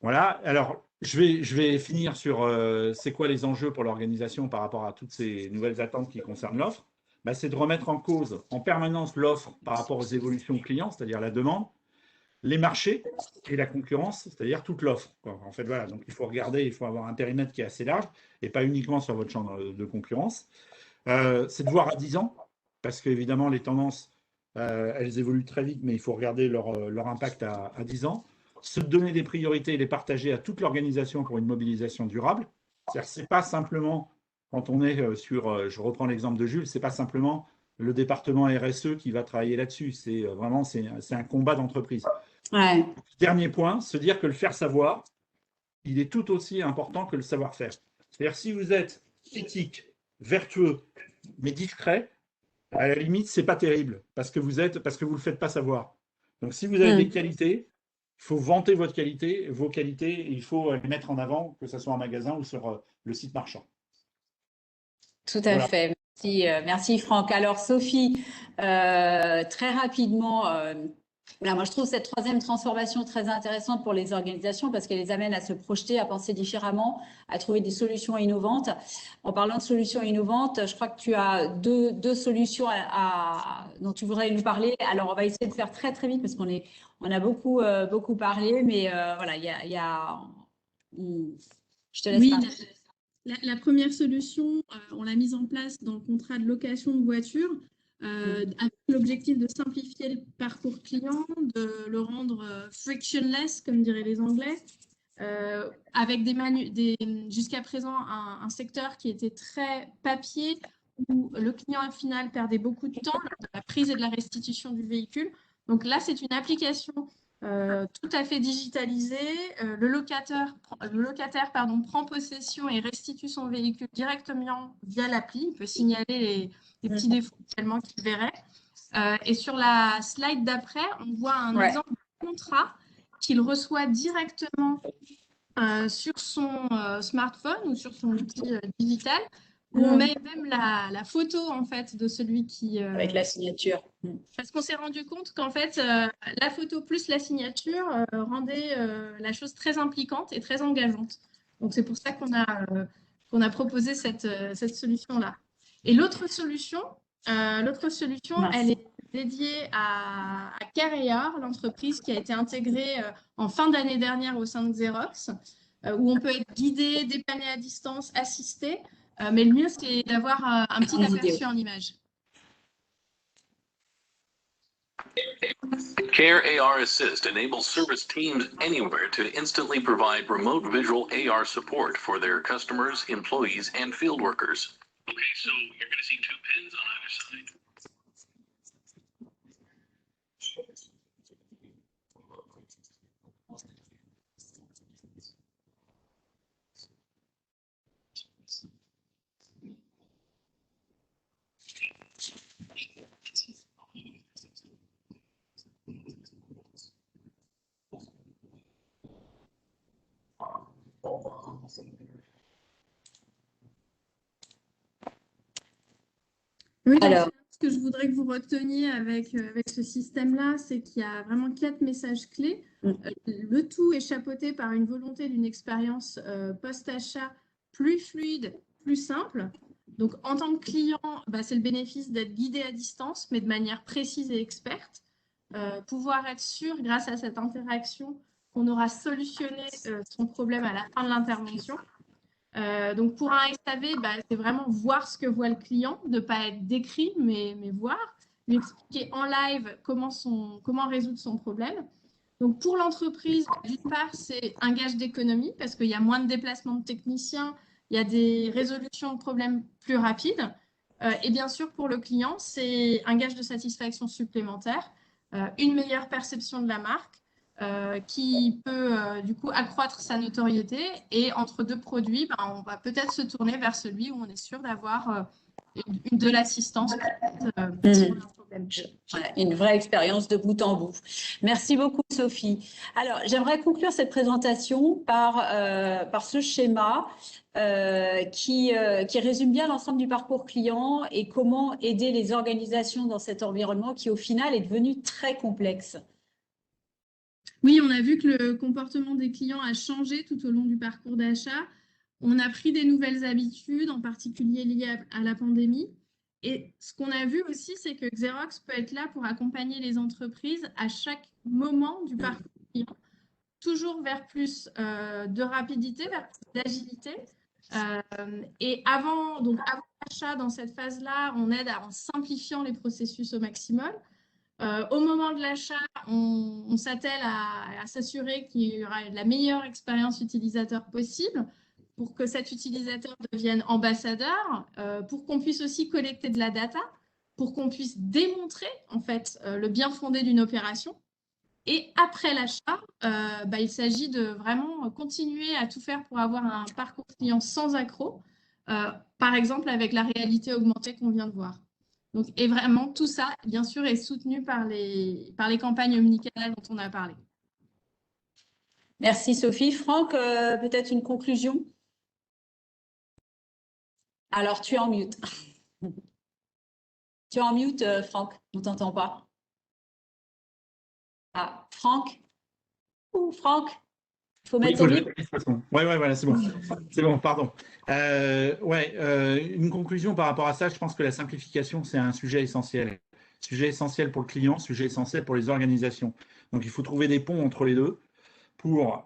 Voilà, alors je vais finir sur c'est quoi les enjeux pour l'organisation par rapport à toutes ces nouvelles attentes qui concernent l'offre. Bah, c'est de remettre en cause en permanence l'offre par rapport aux évolutions clients, c'est-à-dire la demande, les marchés et la concurrence, c'est-à-dire toute l'offre. En fait, voilà, donc il faut regarder, il faut avoir un périmètre qui est assez large et pas uniquement sur votre champ de concurrence. C'est de voir à 10 ans, parce qu'évidemment, les tendances, elles évoluent très vite, mais il faut regarder leur impact à 10 ans. Se donner des priorités et les partager à toute l'organisation pour une mobilisation durable. C'est-à-dire que ce n'est pas simplement, quand on est sur, je reprends l'exemple de Jules, ce n'est pas simplement le département RSE qui va travailler là-dessus. C'est vraiment, c'est un combat d'entreprise. Ouais. Dernier point, se dire que le faire savoir, il est tout aussi important que le savoir-faire. C'est-à-dire si vous êtes éthique, vertueux, mais discret, à la limite, c'est pas terrible parce que vous le faites pas savoir. Donc si vous avez des qualités, il faut vanter vos qualités, et il faut les mettre en avant, que ce soit en magasin ou sur le site marchand. Tout à fait. Merci Franck. Alors Sophie, très rapidement, voilà, moi je trouve cette 3e transformation très intéressante pour les organisations parce qu'elle les amène à se projeter, à penser différemment, à trouver des solutions innovantes. En parlant de solutions innovantes, je crois que tu as deux solutions dont tu voudrais nous parler. Alors on va essayer de faire très très vite parce on a beaucoup parlé, mais voilà, je te laisse parler. La première solution, on l'a mise en place dans le contrat de location de voiture avec l'objectif de simplifier le parcours client, de le rendre frictionless, comme diraient les Anglais, avec jusqu'à présent un secteur qui était très papier, où le client final perdait beaucoup de temps lors de la prise et de la restitution du véhicule. Donc là, c'est une application tout à fait digitalisée. Le locataire prend possession et restitue son véhicule directement via l'appli. Il peut signaler les petits défauts tellement qu'il verrait. Et sur la slide d'après, on voit un exemple de contrat qu'il reçoit directement sur son smartphone ou sur son outil digital, où on met même la photo en fait de celui qui avec la signature. Parce qu'on s'est rendu compte qu'en fait la photo plus la signature rendait la chose très impliquante et très engageante. Donc c'est pour ça qu'on a proposé cette solution là. Et l'autre solution, elle est dédiée à Carrear, l'entreprise qui a été intégrée en fin d'année dernière au sein de Xerox, où on peut être guidé, dépanné à distance, assisté. Mais le mieux, c'est d'avoir un petit aperçu en image. Care AR Assist enables service teams anywhere to instantly provide remote visual AR support for their customers, employees, and field workers. Okay, so you're going to see 2 pins on either side. Oui, alors, ce que je voudrais que vous reteniez avec ce système-là, c'est qu'il y a vraiment 4 messages clés. Le tout est chapeauté par une volonté d'une expérience post-achat plus fluide, plus simple. Donc, en tant que client, c'est le bénéfice d'être guidé à distance, mais de manière précise et experte. pouvoir être sûr, grâce à cette interaction, qu'on aura solutionné son problème à la fin de l'intervention. Donc, pour un SAV, c'est vraiment voir ce que voit le client, ne pas être décrit, mais voir, lui expliquer en live comment résoudre son problème. Donc, pour l'entreprise, d'une part, c'est un gage d'économie parce qu'il y a moins de déplacements de techniciens, il y a des résolutions de problèmes plus rapides. Et bien sûr, pour le client, c'est un gage de satisfaction supplémentaire, une meilleure perception de la marque qui peut du coup accroître sa notoriété. Et entre deux produits, on va peut-être se tourner vers celui où on est sûr d'avoir de l'assistance sur un problème. Une vraie expérience de bout en bout. Merci beaucoup, Sophie. Alors, j'aimerais conclure cette présentation par ce schéma qui résume bien l'ensemble du parcours client et comment aider les organisations dans cet environnement qui, au final, est devenu très complexe. Oui, on a vu que le comportement des clients a changé tout au long du parcours d'achat. On a pris des nouvelles habitudes, en particulier liées à la pandémie. Et ce qu'on a vu aussi, c'est que Xerox peut être là pour accompagner les entreprises à chaque moment du parcours client, toujours vers plus de rapidité, vers plus d'agilité. Et avant l'achat, dans cette phase-là, on aide en simplifiant les processus au maximum. Au moment de l'achat, on s'attelle à s'assurer qu'il y aura la meilleure expérience utilisateur possible pour que cet utilisateur devienne ambassadeur, pour qu'on puisse aussi collecter de la data, pour qu'on puisse démontrer en fait le bien fondé d'une opération. Et après l'achat, il s'agit de vraiment continuer à tout faire pour avoir un parcours client sans accroc, par exemple avec la réalité augmentée qu'on vient de voir. Donc, et vraiment, tout ça, bien sûr, est soutenu par les campagnes omnicanales dont on a parlé. Merci, Sophie. Franck, peut-être une conclusion? Alors, tu es en mute. Tu es en mute, Franck. On ne t'entend pas. Ah, Franck? Franck? Il faut mettre Oui, voilà, c'est bon. C'est bon, pardon. Une conclusion par rapport à ça, je pense que la simplification, c'est un sujet essentiel. Sujet essentiel pour le client, sujet essentiel pour les organisations. Donc, il faut trouver des ponts entre les deux pour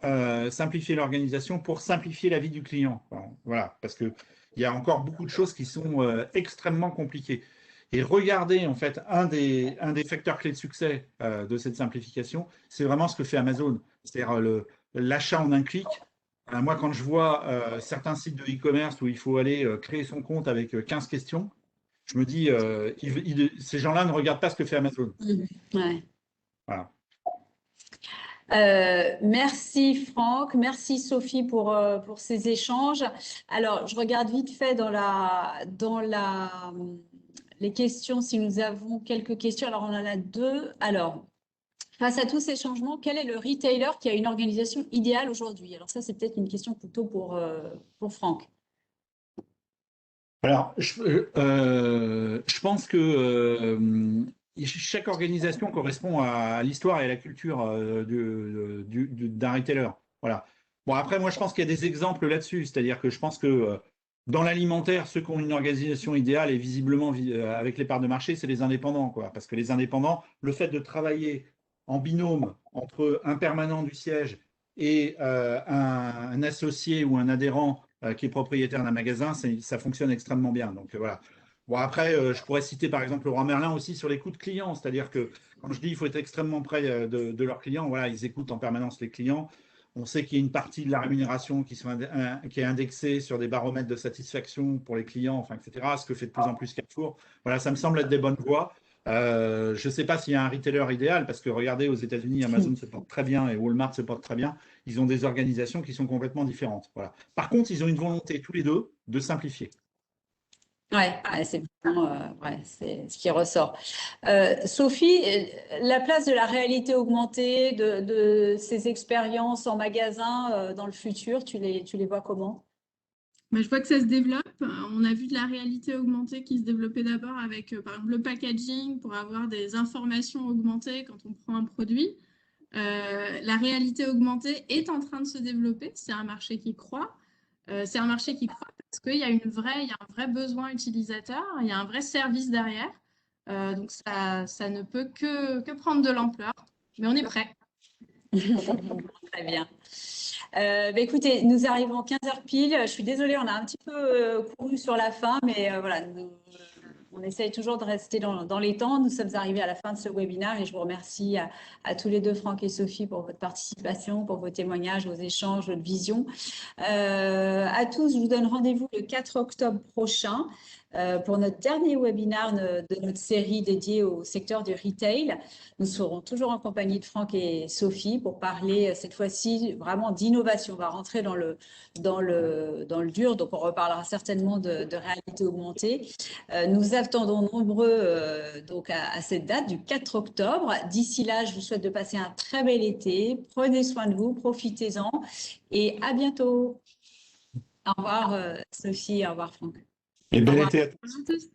simplifier l'organisation, pour simplifier la vie du client. Voilà, parce qu'il y a encore beaucoup de choses qui sont extrêmement compliquées. Et regardez, en fait, un des facteurs clés de succès de cette simplification, c'est vraiment ce que fait Amazon. C'est-à-dire l'achat en un clic. Moi, quand je vois certains sites de e-commerce où il faut aller créer son compte avec 15 questions, je me dis, ces gens-là ne regardent pas ce que fait Amazon. Ouais. Voilà. Merci Franck, merci Sophie pour ces échanges. Alors, je regarde vite fait dans les questions, si nous avons quelques questions. Alors, on en a deux. Alors, face à tous ces changements, quel est le retailer qui a une organisation idéale aujourd'hui? Alors ça, c'est peut-être une question plutôt pour Franck. Alors, je pense que chaque organisation correspond à l'histoire et à la culture d'un retailer. Voilà. Bon, après, moi, je pense qu'il y a des exemples là-dessus. C'est-à-dire que je pense que dans l'alimentaire, ceux qui ont une organisation idéale et visiblement avec les parts de marché, c'est les indépendants, quoi. Parce que les indépendants, le fait de travailler en binôme entre un permanent du siège et un associé ou un adhérent qui est propriétaire d'un magasin, ça fonctionne extrêmement bien. Donc voilà. Bon, après, je pourrais citer par exemple Leroy Merlin aussi sur les coûts de clients, c'est-à-dire que quand je dis qu'il faut être extrêmement près de leurs clients, voilà, ils écoutent en permanence les clients. On sait qu'il y a une partie de la rémunération qui est indexée sur des baromètres de satisfaction pour les clients, enfin, etc., ce que fait de plus en plus Carrefour. Voilà, ça me semble être des bonnes voies. Je ne sais pas s'il y a un retailer idéal, parce que regardez, aux États-Unis, Amazon se porte très bien et Walmart se porte très bien. Ils ont des organisations qui sont complètement différentes. Voilà. Par contre, ils ont une volonté tous les deux de simplifier. Ouais, c'est c'est ce qui ressort. Sophie, la place de la réalité augmentée, de ces expériences en magasin dans le futur, tu les vois comment? Je vois que ça se développe. On a vu de la réalité augmentée qui se développait d'abord avec, par exemple, le packaging pour avoir des informations augmentées quand on prend un produit. La réalité augmentée est en train de se développer. C'est un marché qui croît. C'est un marché qui croît parce qu'il y a un vrai besoin utilisateur, il y a un vrai service derrière. Donc, ça ne peut que prendre de l'ampleur, mais on est prêt. Très bien. Écoutez, nous arrivons 15h pile. Je suis désolée, on a un petit peu couru sur la fin, mais voilà, on essaye toujours de rester dans les temps. Nous sommes arrivés à la fin de ce webinaire et je vous remercie à tous les deux, Franck et Sophie, pour votre participation, pour vos témoignages, vos échanges, votre vision. À tous, je vous donne rendez-vous le 4 octobre prochain pour notre dernier webinaire de notre série dédiée au secteur du retail. Nous serons toujours en compagnie de Franck et Sophie pour parler cette fois-ci vraiment d'innovation. On va rentrer dans le dur, donc on reparlera certainement de réalité augmentée. Nous attendons nombreux donc à cette date du 4 octobre. D'ici là, je vous souhaite de passer un très bel été. Prenez soin de vous, profitez-en et à bientôt. Au revoir Sophie, au revoir Franck. Et Au bel revoir. été à Au revoir à tous.